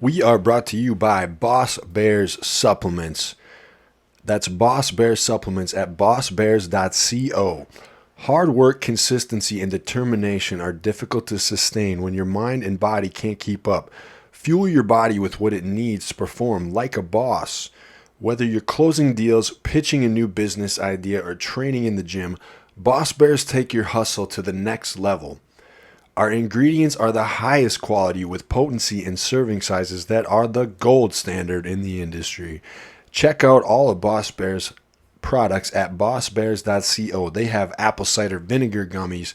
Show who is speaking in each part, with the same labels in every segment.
Speaker 1: We are brought to you by Boss Bears Supplements. That's Boss Bears Supplements at bossbears.co. Hard work, consistency, and determination are difficult to sustain when your mind and body can't keep up. Fuel your body with what it needs to perform like a boss. Whether you're closing deals, pitching a new business idea, or training in the gym, Boss Bears take your hustle to the next level. Our ingredients are the highest quality with potency and serving sizes that are the gold standard in the industry. Check out all of Boss Bears products at bossbears.co. They have apple cider vinegar gummies.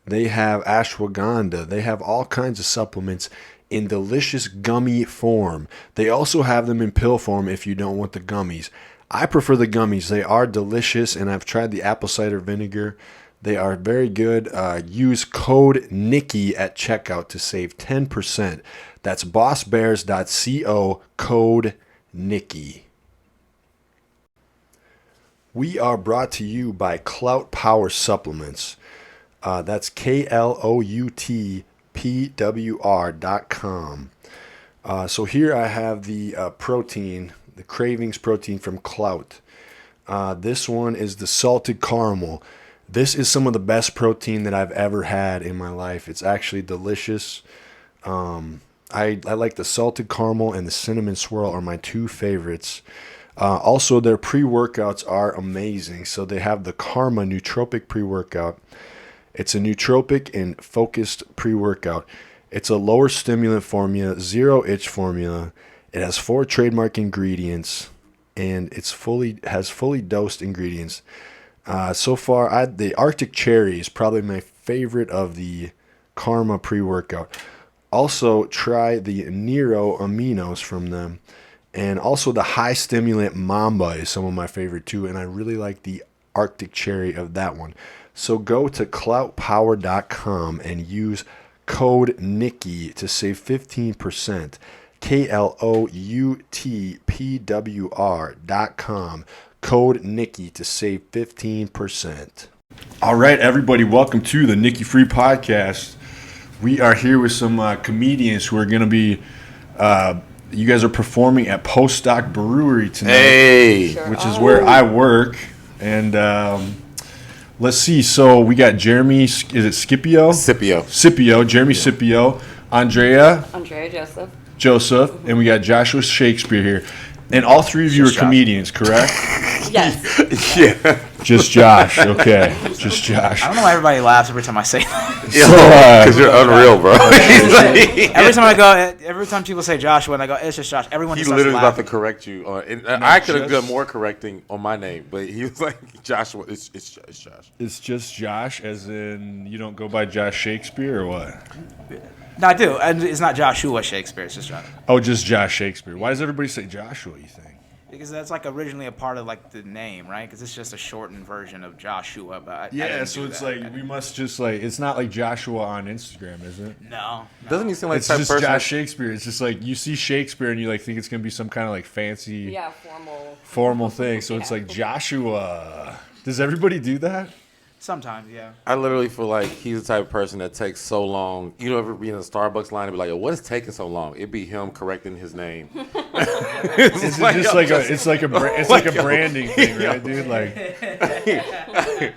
Speaker 1: They have ashwagandha. They have all kinds of supplements in delicious gummy form. They also have them in pill form if you don't want the gummies. I prefer the gummies. They are delicious, and I've tried the apple cider vinegar. They are very good. Use code Nicky at checkout to save 10%. That's bossbears.co, code Nicky. We are brought to you by Clout Power Supplements. That's KLOUTPWR.com. So here I have the protein, the Cravings protein from Clout. This one is the salted caramel. This is some of the best protein that I've ever had in my life. It's actually delicious. I like the salted caramel and the cinnamon swirl are my two favorites. Also, their pre-workouts are amazing. So they have the Karma Nootropic pre-workout. It's a nootropic and focused pre-workout. It's a lower stimulant formula, zero itch formula. It has 4 trademark ingredients, and has fully dosed ingredients. So far, the Arctic Cherry is probably my favorite of the Karma pre-workout. Also, try the Nero Aminos from them. And also the High Stimulant Mamba is some of my favorite too. And I really like the Arctic Cherry of that one. So go to cloutpower.com and use code Nicky to save 15%. KLOUTPWR.com. Code Nicky to save 15%. All right, everybody, welcome to the Nicky Free Podcast. We are here with some comedians who are going to be, you guys are performing at Postdoc Brewery tonight, which is where I work. And let's see, so we got Jeremy, is it Scippio? Scippio, Jeremy Scippio, Andrea Joseph, and we got Joshua Shakespeare here. And all three of you are comedians, correct?
Speaker 2: Yes.
Speaker 3: Yeah.
Speaker 1: Just Josh. Okay. Just Josh.
Speaker 4: I don't know why everybody laughs every time I say that.
Speaker 3: Because you're unreal, bro.
Speaker 4: Every time people say Joshua and I go, it's just Josh, everyone just
Speaker 3: He
Speaker 4: starts
Speaker 3: literally
Speaker 4: laughing.
Speaker 3: about to correct you. I could have done more correcting on my name, but he was like, Joshua, it's Josh.
Speaker 1: It's just Josh, as in you don't go by Josh Shakespeare or what?
Speaker 4: No, I do. And it's not Joshua Shakespeare, it's just Josh.
Speaker 1: Oh, just Josh Shakespeare. Why does everybody say Joshua, you think?
Speaker 4: Because that's like originally a part of like the name, right? Because it's just a shortened version of Joshua. But
Speaker 1: So it's like we must just like it's not like Joshua on Instagram, is it?
Speaker 4: No.
Speaker 3: Doesn't he seem like
Speaker 1: It's
Speaker 3: that
Speaker 1: just
Speaker 3: person?
Speaker 1: Josh Shakespeare. It's just like you see Shakespeare and you like think it's gonna be some kind of like fancy, formal thing. So it's like Joshua. Does everybody do that?
Speaker 4: Sometimes, yeah.
Speaker 3: I literally feel like he's the type of person that takes so long. You know, ever be in a Starbucks line and be like, "Yo, what is taking so long?" It'd be him correcting his name.
Speaker 1: It's like a branding thing, right, dude? Like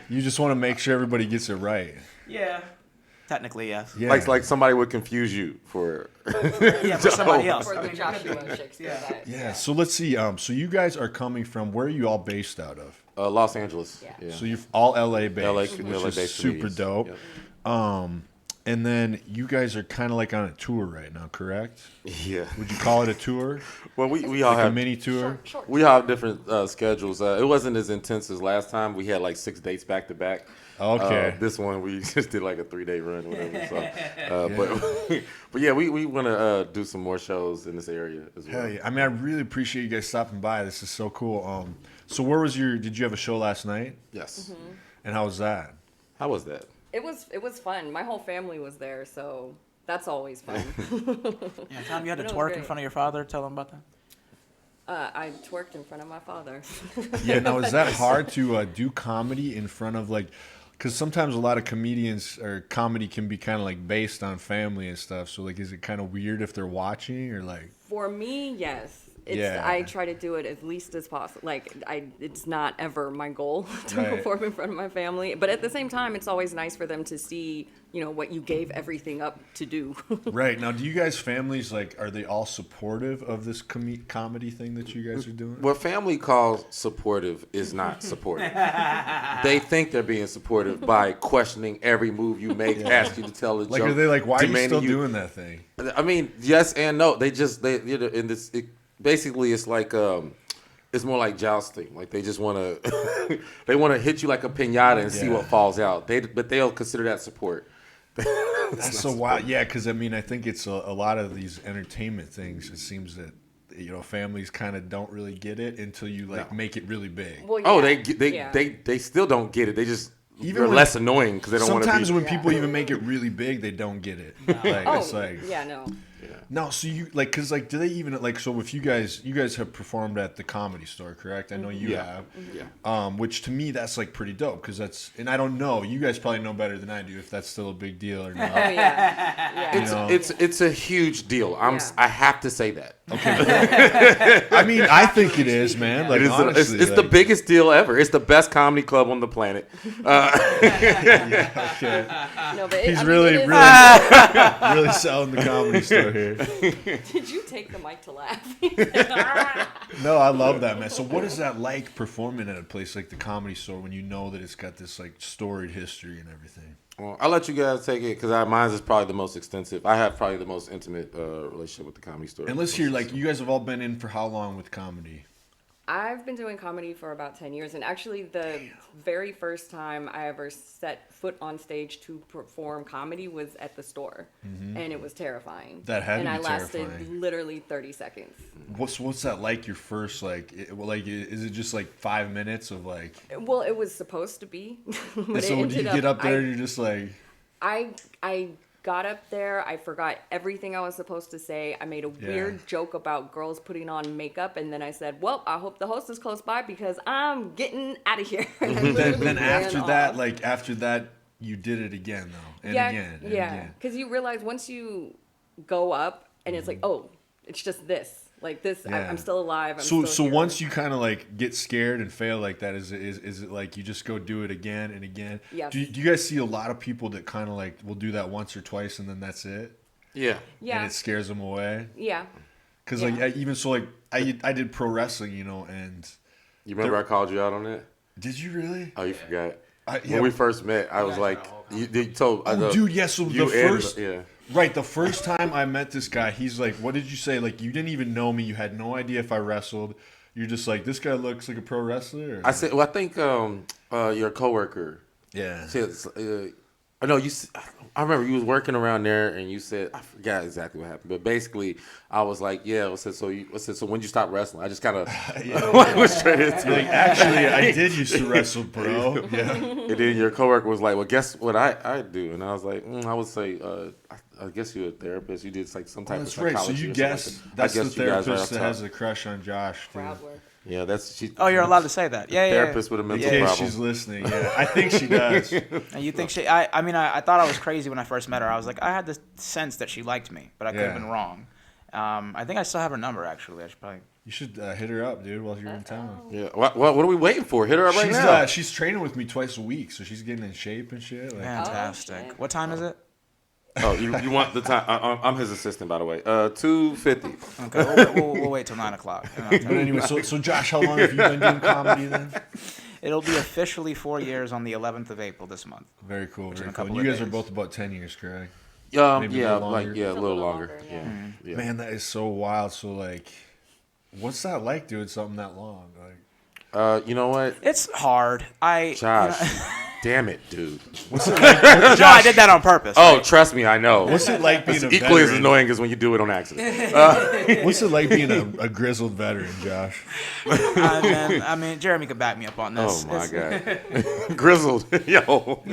Speaker 1: you just want to make sure everybody gets it right.
Speaker 4: Yeah. Technically, yes.
Speaker 1: Yeah.
Speaker 3: Like somebody would confuse you for
Speaker 4: for somebody else.
Speaker 2: For the Joshua Shakespeare.
Speaker 1: Yeah. So let's see. So you guys are coming from where are you all based out of?
Speaker 3: Los Angeles. Yeah.
Speaker 1: So you're all LA based, which
Speaker 3: LA
Speaker 1: is
Speaker 3: based
Speaker 1: super
Speaker 3: comedians.
Speaker 1: dope.
Speaker 3: Yep.
Speaker 1: And then you guys are kind of like on a tour right now, correct?
Speaker 3: Yeah.
Speaker 1: Would you call it a tour?
Speaker 3: Well, we all
Speaker 1: Like a
Speaker 3: have
Speaker 1: mini tour?
Speaker 3: we all have different schedules. It wasn't as intense as last time. We had like 6 dates back to back.
Speaker 1: Okay.
Speaker 3: This one we just did like a 3-day run, or whatever. So, but yeah, we want to do some more shows in this area as well.
Speaker 1: Hell yeah. I mean, I really appreciate you guys stopping by. This is so cool. So where was did you have a show last night?
Speaker 3: Yes.
Speaker 2: Mm-hmm.
Speaker 1: And how was that?
Speaker 3: How was that?
Speaker 2: It was fun. My whole family was there, so that's always fun.
Speaker 4: Yeah, Tom, you had to
Speaker 2: It was
Speaker 4: twerk in
Speaker 2: great.
Speaker 4: front of your father. Tell him about that.
Speaker 2: I twerked in front of my father.
Speaker 1: Yeah, now is that hard to do comedy in front of like, Because sometimes a lot of comedians or comedy can be kind of like based on family and stuff. So like, is it kind of weird if they're watching or like?
Speaker 2: For me, yes.
Speaker 1: Yeah.
Speaker 2: I try to do it as least as possible. Like, it's not ever my goal to
Speaker 1: Right.
Speaker 2: perform in front of my family. But at the same time, it's always nice for them to see, what you gave everything up to do.
Speaker 1: Right. Now, do you guys' families, like, are they all supportive of this comedy thing that you guys are doing?
Speaker 3: What family calls supportive is not supportive. They think they're being supportive by questioning every move you make, ask you to tell a
Speaker 1: Like,
Speaker 3: joke.
Speaker 1: are they like, why are you
Speaker 3: demanding
Speaker 1: still doing that thing?
Speaker 3: I mean, yes and no. In this, basically, it's like, it's more like jousting. Like they just want to, they want to hit you like a piñata and see
Speaker 1: Yeah.
Speaker 3: what falls out. But they'll consider that support.
Speaker 1: That's so wild. Yeah, because I mean, I think it's a lot of these entertainment things. It seems that families kind of don't really get it until you like make it really big.
Speaker 2: Well,
Speaker 3: Oh,
Speaker 2: yeah.
Speaker 3: they still don't get it. They just
Speaker 1: Even
Speaker 3: they're
Speaker 1: when-
Speaker 3: less annoying because they don't want to be.
Speaker 1: Sometimes when people even make it really big, they don't get it. Like,
Speaker 2: Oh,
Speaker 1: it's like
Speaker 2: yeah, no.
Speaker 1: no. So you like, cause like, do they even like? So if you guys have performed at the Comedy Store, correct? I know you have.
Speaker 3: Yeah.
Speaker 1: Which to me that's like pretty dope, cause that's, and I don't know. You guys probably know better than I do if that's still a big deal or not.
Speaker 2: Oh, yeah. Yeah.
Speaker 3: It's a huge deal.
Speaker 2: Yeah.
Speaker 3: I have to say that.
Speaker 1: I mean, I think it is, man. Like,
Speaker 3: It is
Speaker 1: honestly,
Speaker 3: it's the biggest deal ever. It's the best comedy club on the planet.
Speaker 1: Okay.
Speaker 2: No, but
Speaker 1: He's
Speaker 2: I mean,
Speaker 1: really,
Speaker 2: it is-
Speaker 1: really, really selling the Comedy Store here.
Speaker 2: Did you take the mic to laugh?
Speaker 1: No, I love that, man. So what is that like performing at a place like the Comedy Store when you know that it's got this like storied history and everything?
Speaker 3: Well, I'll let you guys take it because mine is probably the most extensive. I have probably the most intimate relationship with the Comedy Store.
Speaker 1: And let's hear, like, you guys have all been in for how long with comedy?
Speaker 2: I've been doing comedy for about 10 years, and actually the very first time I ever set foot on stage to perform comedy was at the store, and it was terrifying.
Speaker 1: That had to
Speaker 2: and
Speaker 1: be
Speaker 2: I lasted
Speaker 1: terrifying.
Speaker 2: literally 30 seconds.
Speaker 1: What's that like? Your first is it just like 5 minutes of like?
Speaker 2: Well, it was supposed to be, but
Speaker 1: And
Speaker 2: it
Speaker 1: so when
Speaker 2: ended
Speaker 1: you get up there,
Speaker 2: I,
Speaker 1: you're just like,
Speaker 2: I got up there, I forgot everything I was supposed to say. I made a weird joke about girls putting on makeup, and then I said, well, I hope the host is close by because I'm getting out of here. And I literally
Speaker 1: then
Speaker 2: ran
Speaker 1: after that, you did it again though, and
Speaker 2: yeah,
Speaker 1: again, and
Speaker 2: yeah,
Speaker 1: again.
Speaker 2: because you realize once you go up and it's like, oh, it's just this. Like this,
Speaker 1: Yeah.
Speaker 2: I'm still alive. I'm
Speaker 1: So
Speaker 2: still here.
Speaker 1: once you kind of like get scared and fail like that, is it like you just go do it again and again?
Speaker 2: Yes.
Speaker 1: Do you guys see a lot of people that kind of like will do that once or twice and then that's it?
Speaker 3: Yeah.
Speaker 2: Yeah,
Speaker 1: And it scares them away.
Speaker 2: yeah.
Speaker 1: Because
Speaker 2: Yeah.
Speaker 1: like even so, like I did pro wrestling, and
Speaker 3: You remember I called you out on that?
Speaker 1: did you really?
Speaker 3: Oh, you forgot.
Speaker 1: Yeah.
Speaker 3: When we first met, I was like, you told.
Speaker 1: Oh, dude, yeah. So
Speaker 3: you
Speaker 1: the
Speaker 3: and-
Speaker 1: first,
Speaker 3: yeah.
Speaker 1: right, the first time I met this guy, he's like, "What did you say? Like, you didn't even know me. You had no idea if I wrestled. You're just like, this guy looks like a pro wrestler." Or?
Speaker 3: I said, well, I think your coworker.
Speaker 1: yeah.
Speaker 3: Said, I know you. I remember you was working around there, and you said I forgot exactly what happened, but basically I was like, yeah. I said so. When you stop wrestling, I just kind of went straight into
Speaker 1: Like,
Speaker 3: it.
Speaker 1: actually, I did used to wrestle, bro. Yeah.
Speaker 3: And then your coworker was like, well, guess what I do? And I was like, I would say, I guess you're a therapist. You did like some type
Speaker 1: That's
Speaker 3: of
Speaker 1: right.
Speaker 3: psychology.
Speaker 1: So you
Speaker 3: or something
Speaker 1: guess
Speaker 3: like
Speaker 1: that's
Speaker 3: I
Speaker 1: the
Speaker 3: guess you guys are
Speaker 1: therapist that
Speaker 3: off
Speaker 1: has
Speaker 3: top.
Speaker 1: a crush on Josh. Dude.
Speaker 2: Proud work.
Speaker 3: Yeah, that's she.
Speaker 4: Oh, you're allowed to say that. Yeah, yeah.
Speaker 3: Therapist with a mental
Speaker 1: In case
Speaker 3: problem.
Speaker 1: she's listening, yeah, I think she does.
Speaker 4: And you think she? I mean, I thought I was crazy when I first met her. I was like, I had this sense that she liked me, but I could have
Speaker 1: Yeah.
Speaker 4: been wrong. I think I still have her number actually. I should probably.
Speaker 1: You should hit her up, dude, while you're in town.
Speaker 3: Yeah. What are we waiting for? Hit her up right
Speaker 1: She's
Speaker 3: now.
Speaker 1: she's training with me twice a week, so she's getting in shape and shit. Like,
Speaker 4: Fantastic.
Speaker 2: shit.
Speaker 4: What time is it?
Speaker 3: Oh, you want the time? I'm his assistant, by the way. 2:50.
Speaker 4: Okay, we'll wait till 9 o'clock.
Speaker 1: But anyway, so Josh, how long have you been doing comedy then?
Speaker 4: It'll be officially 4 years on the 11th of April this month.
Speaker 1: Very cool,
Speaker 4: in
Speaker 1: very
Speaker 4: a
Speaker 1: cool.
Speaker 4: couple
Speaker 1: And you
Speaker 4: of
Speaker 1: guys are
Speaker 4: days.
Speaker 1: both about 10 years, correct?
Speaker 3: Yeah,
Speaker 1: Maybe a little
Speaker 3: like
Speaker 1: longer.
Speaker 3: a
Speaker 2: It's
Speaker 3: little longer.
Speaker 2: yeah.
Speaker 3: Yeah.
Speaker 1: Man, that is so wild. So like, what's that like doing something that long? Like,
Speaker 3: You know what,
Speaker 4: It's hard.
Speaker 3: Josh? Damn it, dude.
Speaker 1: what's it like?
Speaker 4: No, I did that on purpose.
Speaker 3: Oh, trust me, I know.
Speaker 1: What's it like being
Speaker 3: It's
Speaker 1: a
Speaker 3: equally as
Speaker 1: veteran?
Speaker 3: annoying as when you do it on accident.
Speaker 1: What's it like being a grizzled veteran, Josh?
Speaker 4: I mean, Jeremy could back me up on this.
Speaker 3: Oh my
Speaker 4: It's-
Speaker 3: god, grizzled, yo.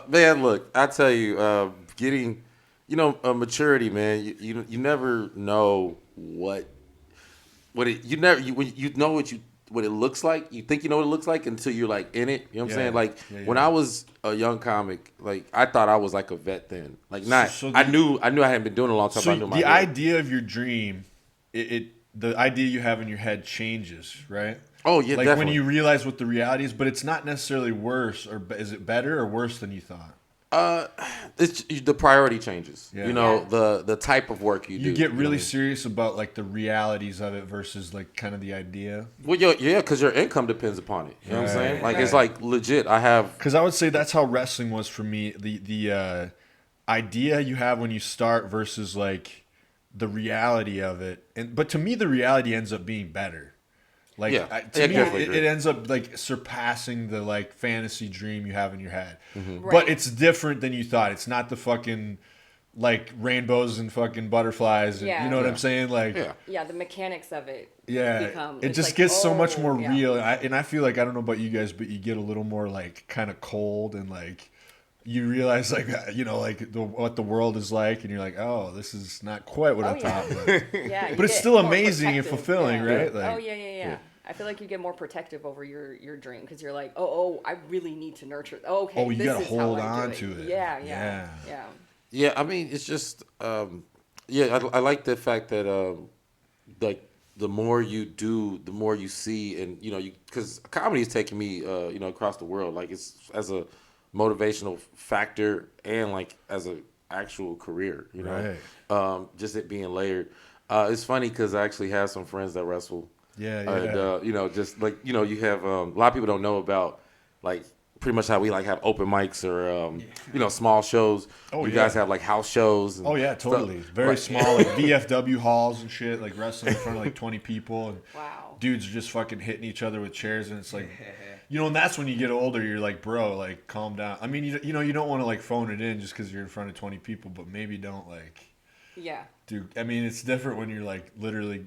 Speaker 3: Man, look, I tell you, getting, maturity, man. You never know what it. You never you know what you what it looks like. You think you know what it looks like until you're like in it. You know what I'm saying? Like when
Speaker 1: yeah.
Speaker 3: I was a young comic, like I thought I was like a vet then. Like not.
Speaker 1: So
Speaker 3: I knew I hadn't been doing it a long time.
Speaker 1: So
Speaker 3: but I knew my
Speaker 1: the
Speaker 3: head.
Speaker 1: idea of your dream, the idea you have in your head changes, right?
Speaker 3: Oh yeah,
Speaker 1: like
Speaker 3: definitely.
Speaker 1: when you realize what the reality is, but it's not necessarily worse, or is it better or worse than you thought?
Speaker 3: It's the priority changes.
Speaker 1: Yeah.
Speaker 3: You know,
Speaker 2: Yeah.
Speaker 3: the type of work you do.
Speaker 1: You get
Speaker 3: know
Speaker 1: really
Speaker 3: what I mean?
Speaker 1: serious about like the realities of it versus like kind of the idea.
Speaker 3: Well, yeah, because your income depends upon it. You know what I'm saying?
Speaker 1: Right,
Speaker 3: Like it's
Speaker 2: right.
Speaker 3: like legit. I have.
Speaker 1: Because I would say that's how wrestling was for me. The idea you have when you start versus like the reality of it, but to me the reality ends up being better. Like
Speaker 3: Yeah.
Speaker 1: to
Speaker 3: Yeah,
Speaker 1: me,
Speaker 3: definitely
Speaker 1: it
Speaker 3: agree.
Speaker 1: ends up like surpassing the like fantasy dream you have in your head.
Speaker 3: Mm-hmm.
Speaker 2: Right.
Speaker 1: But it's different than you thought. It's not the fucking like rainbows and fucking butterflies. And,
Speaker 2: Yeah.
Speaker 1: You know what
Speaker 3: Yeah.
Speaker 1: I'm saying? Like
Speaker 3: Yeah.
Speaker 2: Yeah, the mechanics of it.
Speaker 1: yeah,
Speaker 2: become-
Speaker 1: it
Speaker 2: it's
Speaker 1: just
Speaker 2: like,
Speaker 1: gets so much
Speaker 2: oh,
Speaker 1: more
Speaker 2: yeah.
Speaker 1: real, and I feel like I don't know about you guys, but you get a little more like kind of cold, and like you realize like like what the world is like, and you're like, oh, this is not quite what
Speaker 2: Oh,
Speaker 1: I
Speaker 2: yeah.
Speaker 1: thought, but,
Speaker 2: Yeah, you
Speaker 1: but it's
Speaker 2: get
Speaker 1: still
Speaker 2: more
Speaker 1: amazing and
Speaker 2: protective,
Speaker 1: fulfilling,
Speaker 2: yeah.
Speaker 1: right? Like,
Speaker 2: Oh yeah. I feel like you get more protective over your dream because you're like, oh, I really need to nurture. Oh, okay,
Speaker 1: Oh, you
Speaker 2: this
Speaker 1: gotta
Speaker 2: is how
Speaker 1: hold
Speaker 2: I do
Speaker 1: on to it.
Speaker 2: Yeah.
Speaker 1: Yeah.
Speaker 3: Yeah, I mean, it's just, I like the fact that, like, the more you do, the more you see, and because comedy is taking me, across the world, like it's as a motivational factor and like as a actual career, just it being layered. It's funny because I actually have some friends that wrestle.
Speaker 1: Yeah.
Speaker 3: And, just like you have a lot of people don't know about like pretty much how we like have open mics or small shows.
Speaker 1: Oh,
Speaker 3: you
Speaker 1: yeah.
Speaker 3: guys have like house shows. And
Speaker 1: Oh yeah, totally.
Speaker 3: stuff.
Speaker 1: Very
Speaker 3: Like-
Speaker 1: small, like VFW halls and shit, like wrestling in front of like 20 people, and
Speaker 2: Wow.
Speaker 1: dudes are just fucking hitting each other with chairs, and it's like, and that's when you get older. You're like, bro, like calm down. I mean, you don't want to like phone it in just because you're in front of 20 people, but maybe don't like
Speaker 2: Yeah.
Speaker 1: do. I mean, it's different when you're like literally,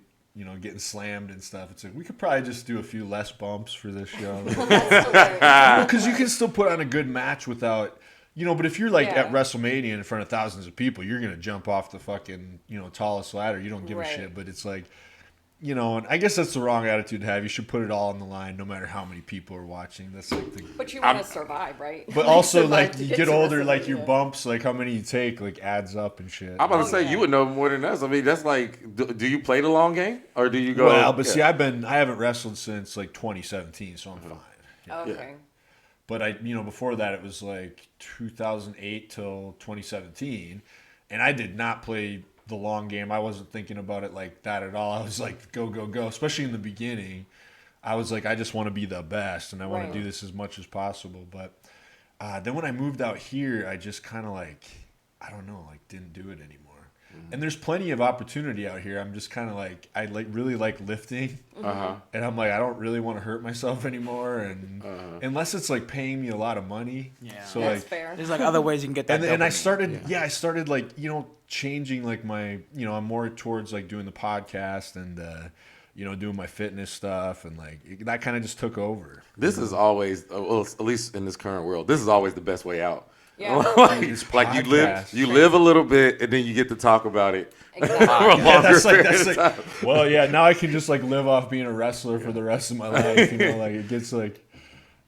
Speaker 1: getting slammed and stuff. It's like we could probably just do a few less bumps for this show.
Speaker 2: That's hilarious.
Speaker 1: Because you can still put on a good match without, but if you're like
Speaker 2: Yeah.
Speaker 1: at WrestleMania in front of thousands of people, you're gonna jump off the fucking tallest ladder. You don't give a
Speaker 2: Right.
Speaker 1: shit. But it's like, and I guess that's the wrong attitude to have. You should put it all on the line, no matter how many people are watching. That's like the.
Speaker 2: But you want to survive, right?
Speaker 1: But also,
Speaker 2: survive
Speaker 1: like
Speaker 2: to
Speaker 1: you
Speaker 2: get
Speaker 1: get
Speaker 2: to
Speaker 1: older, like your
Speaker 2: WrestleMania.
Speaker 1: bumps, like how many you take, like adds up and shit.
Speaker 3: I'm about to
Speaker 2: Oh,
Speaker 3: say
Speaker 2: yeah.
Speaker 3: you would know more than us. I mean, that's like, do you play the long game or do you go?
Speaker 1: Well, but
Speaker 3: Yeah.
Speaker 1: see, I haven't wrestled since like 2017, so I'm fine.
Speaker 2: Okay.
Speaker 1: But I, before that, it was like 2008 till 2017, and I did not play the long game. I wasn't thinking about it like that at all. I was like, go, go, go. Especially in the beginning, I was like, I just want to be the best, and I want
Speaker 2: Right.
Speaker 1: to do this as much as possible. But then when I moved out here, I just kind of like, I don't know, like didn't do it anymore. And there's plenty of opportunity out here. I'm just kind of like, I really like lifting. And I'm like, I don't really want to hurt myself anymore, and unless it's like paying me a lot of money.
Speaker 4: Yeah.
Speaker 1: So
Speaker 2: That's
Speaker 1: like,
Speaker 2: fair.
Speaker 4: There's like other ways you can get that.
Speaker 1: and I
Speaker 4: dopamine.
Speaker 1: started like changing like my I'm more towards like doing the podcast and doing my fitness stuff, and like that kind of just took over.
Speaker 3: This is always, well, at least in this current world, this is always the best way out.
Speaker 2: Yeah.
Speaker 3: like you
Speaker 1: podcast.
Speaker 3: live a little bit and then you get to talk about it.
Speaker 2: Exactly.
Speaker 3: for a
Speaker 1: Yeah,
Speaker 3: longer
Speaker 1: that's
Speaker 3: period of
Speaker 1: like,
Speaker 3: time.
Speaker 1: well, yeah. Now I can just like live off being a wrestler for the rest of my life. Like it gets like,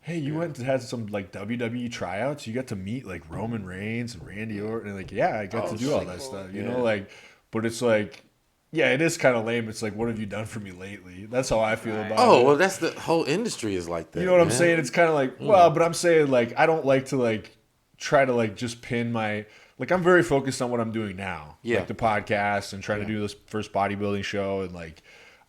Speaker 1: hey, you went to had some like WWE tryouts. You got to meet like Roman Reigns and Randy Orton. And, like, yeah, I got to do all that
Speaker 2: cool.
Speaker 1: stuff.
Speaker 3: Yeah.
Speaker 1: Like, but it's like, yeah, it is kind of lame. It's like, what have you done for me lately? That's how I feel about it.
Speaker 3: Oh, well, that's the whole industry is like that.
Speaker 1: You know what I'm
Speaker 3: man.
Speaker 1: saying? It's kind of like, well, but I'm saying like I don't like to like try to like just pin my like I'm very focused on what I'm doing now.
Speaker 3: Yeah.
Speaker 1: Like the podcast and trying to do this first bodybuilding show, and like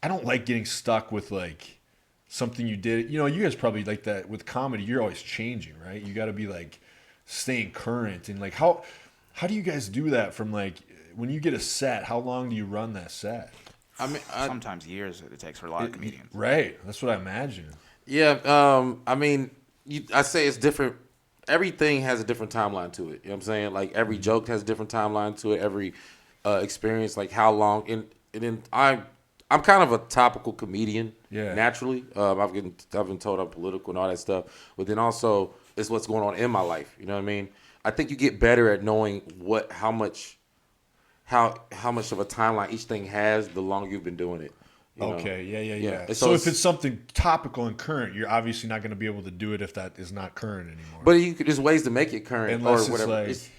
Speaker 1: I don't like getting stuck with like something you did. You guys probably like that with comedy. You're always changing, right? You got to be like staying current, and like how do you guys do that from like when you get a set? How long do you run that set?
Speaker 3: I mean,
Speaker 4: Sometimes years it takes for a lot of comedians.
Speaker 1: Right. That's what I imagine.
Speaker 3: yeah. I mean, I say it's different. Everything has a different timeline to it. You know what I'm saying? Like every joke has a different timeline to it. Every experience, like how long. And then I'm kind of a topical comedian.
Speaker 1: Yeah.
Speaker 3: Naturally, I've been told I'm political and all that stuff. But then also, it's what's going on in my life. You know what I mean? I think you get better at knowing how much of a timeline each thing has the longer you've been doing it. You know?
Speaker 1: Okay, yeah.
Speaker 3: And
Speaker 1: So if it's something topical and current, you're obviously not going to be able to do it if that is not current anymore.
Speaker 3: But there's ways to make it current
Speaker 1: Unless
Speaker 3: or whatever.
Speaker 1: it's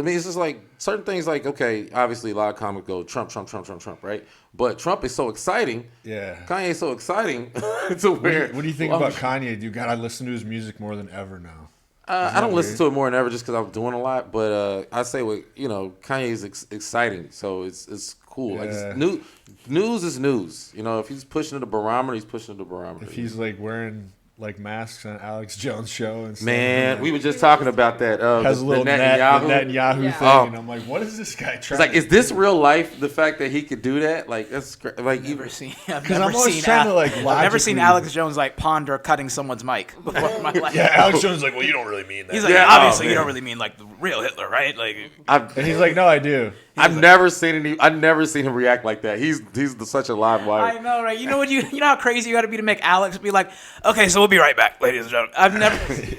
Speaker 3: It's just like certain things like, okay, obviously a lot of comics go Trump, right? But Trump is so exciting.
Speaker 1: Yeah.
Speaker 3: Kanye's so exciting to where.
Speaker 1: What do you think about Kanye, dude? God, I listen to his music more than ever now.
Speaker 3: I don't listen to it more than ever just because I'm doing a lot. But I say, Kanye's exciting. So it's cool.
Speaker 1: Yeah.
Speaker 3: Like, news is news. If he's pushing the barometer, he's pushing the barometer.
Speaker 1: If he's like wearing like masks on Alex Jones' show and stuff.
Speaker 3: Man, we were just talking about that.
Speaker 1: Has a little Netanyahu
Speaker 2: Yeah.
Speaker 1: thing, and I'm like, what is this guy trying?
Speaker 3: It's like, is this real life? The fact that he could do that, like that's like
Speaker 4: I've never seen
Speaker 1: I've
Speaker 4: never seen Alex Jones like ponder cutting someone's mic before in my life.
Speaker 1: Yeah, Alex Jones is like, well, you don't really mean that.
Speaker 4: He's like, obviously you don't really mean like the real Hitler, right? Like,
Speaker 1: and he's like, no, I do.
Speaker 3: I've never seen him react like that. He's such a live wire.
Speaker 4: I know, right? You know how crazy you got to be to make Alex be like, okay, so we'll be right back, ladies and gentlemen.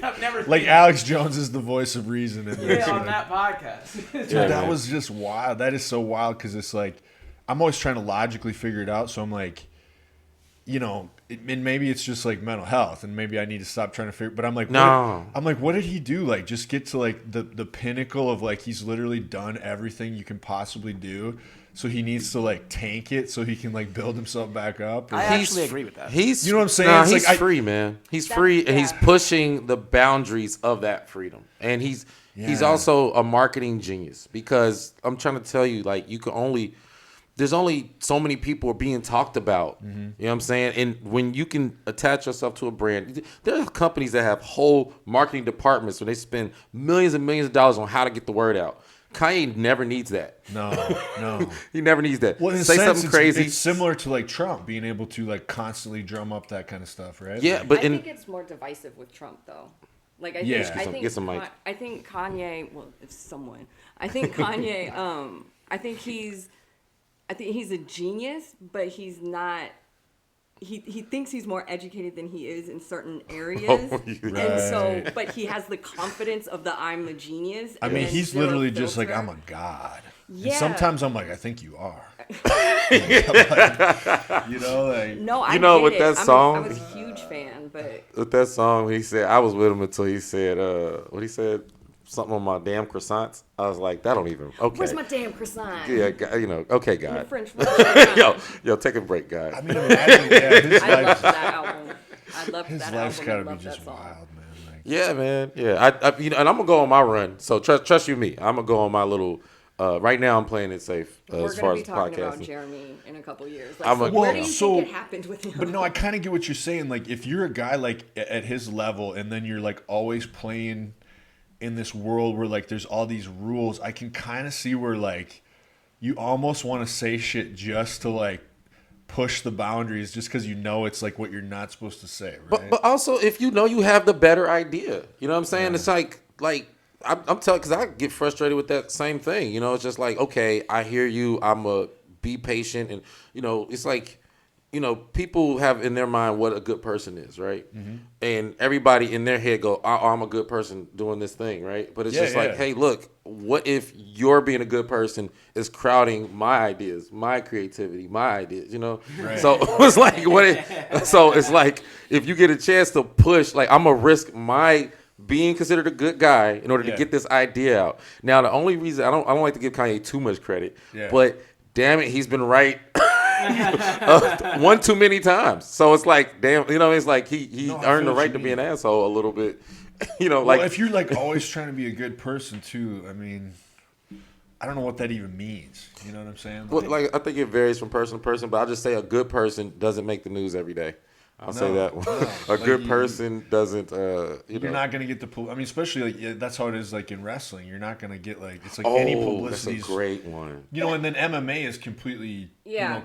Speaker 4: I've never
Speaker 1: Like Alex Jones is the voice of reason in this.
Speaker 4: on that podcast.
Speaker 1: Dude, that was just wild. That is so wild because it's like I'm always trying to logically figure it out. So I'm like, and maybe it's just like mental health, and maybe I need to stop trying to figure. But I'm like, what did he do? Like, just get to like the pinnacle of like he's literally done everything you can possibly do. So he needs to like tank it so he can like build himself back up.
Speaker 4: I actually agree with that.
Speaker 3: You
Speaker 1: know what I'm saying?
Speaker 3: Nah,
Speaker 1: It's
Speaker 3: he's
Speaker 1: like
Speaker 3: free, man. He's free, and he's pushing the boundaries of that freedom. And he's also a marketing genius because I'm trying to tell you, like, there's only so many people are being talked about. Mm-hmm. You know what I'm saying? And when you can attach yourself to a brand, there are companies that have whole marketing departments where they spend millions and millions of dollars on how to get the word out. Kanye never needs that.
Speaker 1: No.
Speaker 3: He never needs that.
Speaker 1: Well, in
Speaker 3: Say
Speaker 1: a sense,
Speaker 3: something crazy.
Speaker 1: It's similar to like Trump being able to like constantly drum up that kind of stuff, right?
Speaker 3: Yeah,
Speaker 1: like,
Speaker 3: but
Speaker 2: I think it's more divisive with Trump, though. Like, I think Kanye. Well, if someone, I think Kanye. I think he's a genius, but he's not. He thinks he's more educated than he is in certain areas, and so, but he has the confidence of the I'm a genius.
Speaker 1: I mean, he's literally just like, I'm a god.
Speaker 2: Yeah.
Speaker 1: And sometimes I'm like, I think you are.
Speaker 2: No, I
Speaker 3: with that song.
Speaker 2: I was a huge fan, but
Speaker 3: with that song, he said, I was with him until he said, what he said. Something on my damn croissants. I was like, that don't even. Okay.
Speaker 2: Where's my damn croissant?
Speaker 3: Yeah, okay, God.
Speaker 2: French
Speaker 3: yo, take a break, God.
Speaker 1: I mean, imagine, his
Speaker 2: I love that album.
Speaker 1: His life's gotta be just wild, man. Like,
Speaker 3: yeah, man. Yeah, and I'm gonna go on my run. So trust you, me. I'm gonna go on my little. Right now, I'm playing it safe as far as podcasting. We're gonna be talking about
Speaker 2: Jeremy in a couple years. Like, where do you think it happened with him?
Speaker 1: But no, I kind of get what you're saying. Like, if you're a guy like at his level, and then you're like always playing in this world where like there's all these rules, I can kind of see where like you almost want to say shit just to like push the boundaries just because it's like what you're not supposed to say, right?
Speaker 3: But also if you have the better idea, you know what I'm saying? It's like I'm telling, because I get frustrated with that same thing. It's just like, okay, I hear you, I'm a be patient, and it's like, people have in their mind what a good person is, right? Mm-hmm. And everybody in their head go, I'm a good person doing this thing, right? But it's like, hey, look, what if your being a good person is crowding my ideas, my creativity, my ideas, Right. So it's like, it's like, if you get a chance to push, like, I'm going to risk my being considered a good guy in order to get this idea out. Now, the only reason, I don't like to give Kanye too much credit, but damn it, he's been right one too many times. So it's like, damn, it's like he earned the right to be an asshole a little bit. Like,
Speaker 1: if you're like always trying to be a good person too, I mean, I don't know what that even means. You know what I'm saying?
Speaker 3: Like I think it varies from person to person, but I'll just say a good person doesn't make the news every day. I'll say that one. A good person doesn't. You're
Speaker 1: not gonna get the. I mean, especially like that's how it is. Like in wrestling, you're not gonna get like it's like any publicity.
Speaker 3: That's a great one.
Speaker 1: And then MMA is completely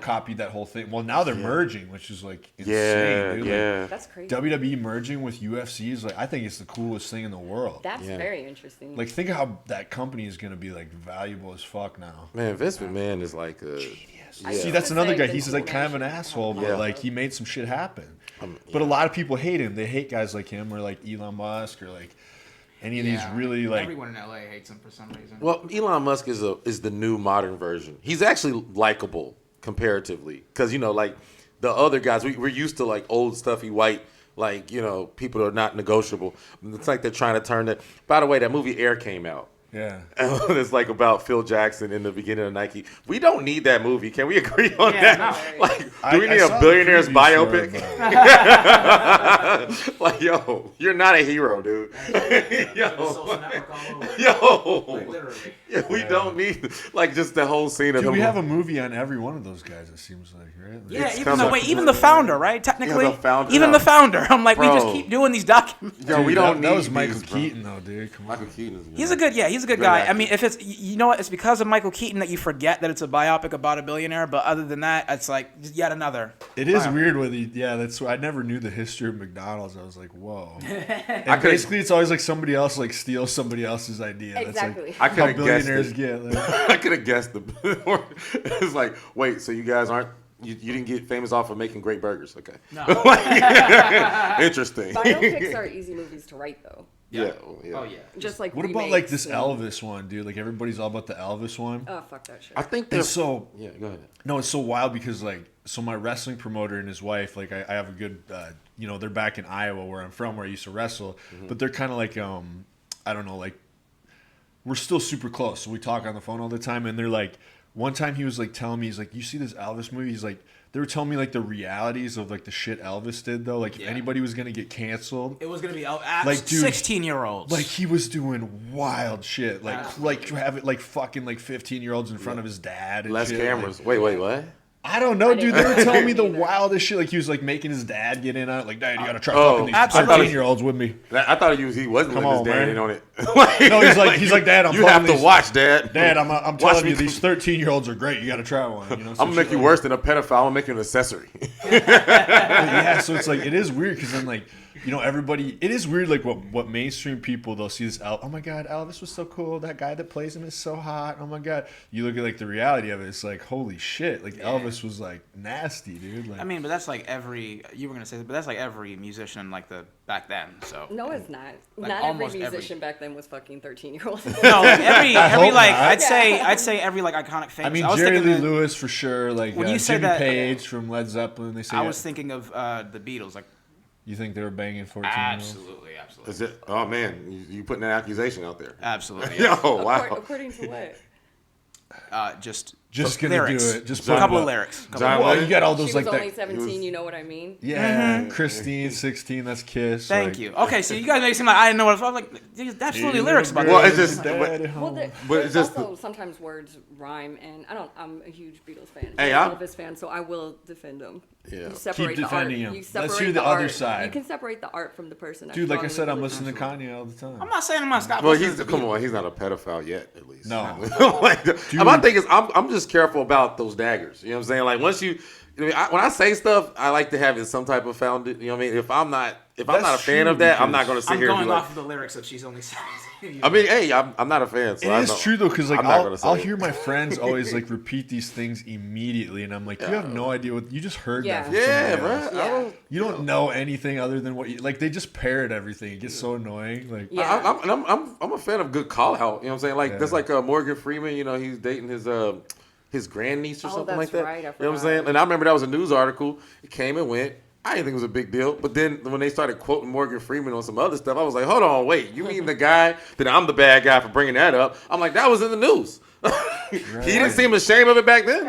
Speaker 1: copied that whole thing. Well, now they're merging, which is like insane. Dude.
Speaker 3: Like,
Speaker 2: that's crazy.
Speaker 1: WWE merging with UFC is like I think it's the coolest thing in the world.
Speaker 2: That's very interesting.
Speaker 1: Like think of how that company is gonna be like valuable as fuck now.
Speaker 3: Man, Vince McMahon is like a
Speaker 1: genius. Yeah. See, that's another guy. He's like kind of an asshole, but like he made some shit happen. But a lot of people hate him. They hate guys like him or like Elon Musk or like any of these really like.
Speaker 4: Everyone in LA hates him for some reason.
Speaker 3: Well, Elon Musk is the new modern version. He's actually likable comparatively, because like the other guys, we're used to like old stuffy white. Like, people are not negotiable. It's like they're trying to turn it. By the way, that movie Air came out.
Speaker 1: Yeah.
Speaker 3: It's like about Phil Jackson in the beginning of Nike. We don't need that movie. Can we agree on that?
Speaker 4: No.
Speaker 3: Like, do we need a billionaire's biopic? Like, yo, you're not a hero, dude. We don't need like just the whole scene of
Speaker 1: Dude,
Speaker 3: him.
Speaker 1: we have a movie on every one of those guys, it seems like, right?
Speaker 4: Yeah, even the founder, right? Technically,
Speaker 3: the founder,
Speaker 4: even the founder. I'm like, we
Speaker 3: Bro.
Speaker 4: just keep doing these documents.
Speaker 3: Yo, we don't need
Speaker 1: that was Michael
Speaker 3: these, bro.
Speaker 1: Keaton, though, dude. Come on.
Speaker 3: Michael Keaton is
Speaker 4: He's a good guy.
Speaker 3: actor.
Speaker 4: I mean, if it's, you know what, it's because of Michael Keaton that you forget that it's a biopic about a billionaire. But other than that, it's like just yet another.
Speaker 1: It is
Speaker 4: biopic.
Speaker 1: weird with that's why I never knew the history of McDonald's. I was like, whoa. And
Speaker 3: could've-
Speaker 1: basically, it's always like somebody else like steals somebody else's idea.
Speaker 2: Exactly.
Speaker 1: That's
Speaker 3: I
Speaker 1: like how
Speaker 3: could've guessed
Speaker 1: billionaires
Speaker 3: it.
Speaker 1: get. Like,
Speaker 3: I could have guessed it's like, wait, so you guys aren't. You didn't get famous off of making great burgers, okay?
Speaker 4: No.
Speaker 3: Interesting.
Speaker 2: Biopics are easy movies to write, though.
Speaker 3: Yeah.
Speaker 4: Oh yeah.
Speaker 2: Just like
Speaker 1: what about
Speaker 2: remakes
Speaker 1: like this
Speaker 2: and-
Speaker 1: Elvis one, dude? Like everybody's all about the Elvis one.
Speaker 2: Oh, fuck that shit.
Speaker 3: I think they're
Speaker 1: And so
Speaker 3: Yeah, go ahead.
Speaker 1: no, it's so wild because like so my wrestling promoter and his wife, like I have a good, they're back in Iowa where I'm from, where I used to wrestle, but they're kind of like I don't know, like we're still super close, so we talk on the phone all the time, and they're like. One time he was like telling me, he's like, you see this Elvis movie? He's like, they were telling me like the realities of like the shit Elvis did though. Like if anybody was gonna get canceled,
Speaker 4: It was gonna be
Speaker 1: Like, dude,
Speaker 4: 16-year-olds.
Speaker 1: like he was doing wild shit. Like have it like fucking like 15-year-olds in front of his dad. And
Speaker 3: Less
Speaker 1: shit.
Speaker 3: cameras.
Speaker 1: Like,
Speaker 3: Wait, what?
Speaker 1: I don't know, dude. They were telling me the
Speaker 2: either.
Speaker 1: wildest shit. Like he was like making his dad get in on it. Like, Dad, you gotta try
Speaker 3: Oh,
Speaker 1: fucking these
Speaker 4: absolutely.
Speaker 1: 13-year-olds with me.
Speaker 3: I thought he wasn't
Speaker 1: Come
Speaker 3: letting his
Speaker 1: on,
Speaker 3: dad
Speaker 1: man.
Speaker 3: in on it.
Speaker 1: No, he's like, Dad, I'm
Speaker 3: you have
Speaker 1: fucking
Speaker 3: to
Speaker 1: these-
Speaker 3: watch, Dad.
Speaker 1: Dad, I'm
Speaker 3: Watch
Speaker 1: telling
Speaker 3: me
Speaker 1: you, these 13-year-olds are great. You gotta try one. You know,
Speaker 3: I'm gonna make you worse than a pedophile. I'm gonna make you an accessory.
Speaker 1: Yeah, so it's like it is weird because then like everybody, it is weird like what mainstream people, they'll see this oh my god, Elvis was so cool, that guy that plays him is so hot, oh my god. You look at like the reality of it, it's like holy shit, like Elvis was like nasty, dude. Like,
Speaker 4: I mean, but that's like you were gonna say, but that's like every musician like the back then. So
Speaker 2: No, it's not.
Speaker 4: Like,
Speaker 2: Not every
Speaker 4: almost every-
Speaker 2: musician back then was fucking 13-year-old.
Speaker 4: no, like every
Speaker 1: hope
Speaker 4: like
Speaker 1: not.
Speaker 4: I'd say every like iconic famous.
Speaker 1: I mean,
Speaker 4: was
Speaker 1: Jerry
Speaker 4: thinking
Speaker 1: Lee
Speaker 4: that-
Speaker 1: Lewis for sure. Like
Speaker 4: When you say
Speaker 1: Jimmy
Speaker 4: that-
Speaker 1: Page from Led Zeppelin, they say.
Speaker 4: I was thinking of the Beatles. Like
Speaker 1: You think they were banging 14-year-olds?
Speaker 4: absolutely.
Speaker 3: Is it? Oh man, you putting that accusation out there?
Speaker 4: Absolutely.
Speaker 3: Yo, wow.
Speaker 2: According to what?
Speaker 4: Just
Speaker 1: gonna
Speaker 4: lyrics.
Speaker 1: do it. Just
Speaker 4: a
Speaker 1: put
Speaker 4: couple
Speaker 1: it
Speaker 4: of
Speaker 1: up.
Speaker 4: lyrics.
Speaker 3: John
Speaker 1: Well,
Speaker 3: Lennon?
Speaker 1: you got all
Speaker 2: She
Speaker 1: those
Speaker 2: was
Speaker 1: like
Speaker 2: only
Speaker 1: that.
Speaker 2: 17, you know what I mean?
Speaker 1: Yeah, Christine, 16. That's Kiss.
Speaker 4: Thank
Speaker 1: like,
Speaker 4: you. Okay, so you guys make it seem like I didn't know what it was. I'm like, there's absolutely lyrics about
Speaker 3: Well,
Speaker 4: that.
Speaker 3: it's just-
Speaker 1: Dad at
Speaker 2: Well,
Speaker 1: home.
Speaker 2: there,
Speaker 3: But it's
Speaker 2: there's
Speaker 3: just
Speaker 2: also sometimes words rhyme, and I'm a huge Beatles fan.
Speaker 3: Hey,
Speaker 2: I'm
Speaker 3: I'm-
Speaker 2: an Elvis fan, so I will defend them.
Speaker 3: Yeah.
Speaker 2: You separate the art.
Speaker 1: defending him.
Speaker 2: You
Speaker 1: Let's
Speaker 2: separate
Speaker 1: hear the other
Speaker 2: art.
Speaker 1: side.
Speaker 2: You can separate the art from the person.
Speaker 1: Dude, like I said, I'm
Speaker 2: strongly
Speaker 1: listening to
Speaker 2: believe
Speaker 1: Kanye all the time.
Speaker 4: I'm not saying I'm not stop.
Speaker 3: Well,
Speaker 4: listening to
Speaker 3: come
Speaker 4: Beatles.
Speaker 3: on, he's not a pedophile yet, at least.
Speaker 1: No.
Speaker 3: Like, my thing is, I'm just careful about those daggers. You know what I'm saying? Like once you, when I say stuff, I like to have it some type of founded. You know what I mean? If I'm not a
Speaker 1: That's
Speaker 3: fan
Speaker 1: true,
Speaker 3: of that, I'm
Speaker 1: because-
Speaker 3: not going to sit
Speaker 4: I'm
Speaker 3: here and
Speaker 4: going
Speaker 3: be like.
Speaker 4: off of the lyrics of She's Only 17.
Speaker 3: I mean, hey, I'm not a fan. So
Speaker 1: It
Speaker 3: I
Speaker 1: is
Speaker 3: don't-
Speaker 1: true though, because like
Speaker 3: I'm not gonna say
Speaker 1: I'll
Speaker 3: it.
Speaker 1: hear my friends always like repeat these things immediately, and I'm like, you have no idea what you just heard.
Speaker 2: Yeah.
Speaker 1: That from
Speaker 3: Yeah,
Speaker 1: somebody
Speaker 3: bro.
Speaker 1: else.
Speaker 3: I don't.
Speaker 1: You don't know anything other than what you like. They just parrot everything. It gets so annoying. Like,
Speaker 2: Yeah.
Speaker 3: I'm a fan of good call out. You know what I'm saying? Like
Speaker 1: Yeah.
Speaker 3: that's like Morgan Freeman. You know, he's dating his grandniece or
Speaker 2: Oh,
Speaker 3: something
Speaker 2: that's
Speaker 3: like that.
Speaker 2: right, I
Speaker 3: You know what I'm
Speaker 2: forgot.
Speaker 3: saying? And I remember that was a news article. It came and went. I didn't think it was a big deal. But then when they started quoting Morgan Freeman on some other stuff, I was like, hold on, wait. You mean the guy that I'm the bad guy for bringing that up? I'm like, that was in the news. He didn't seem ashamed of it back then.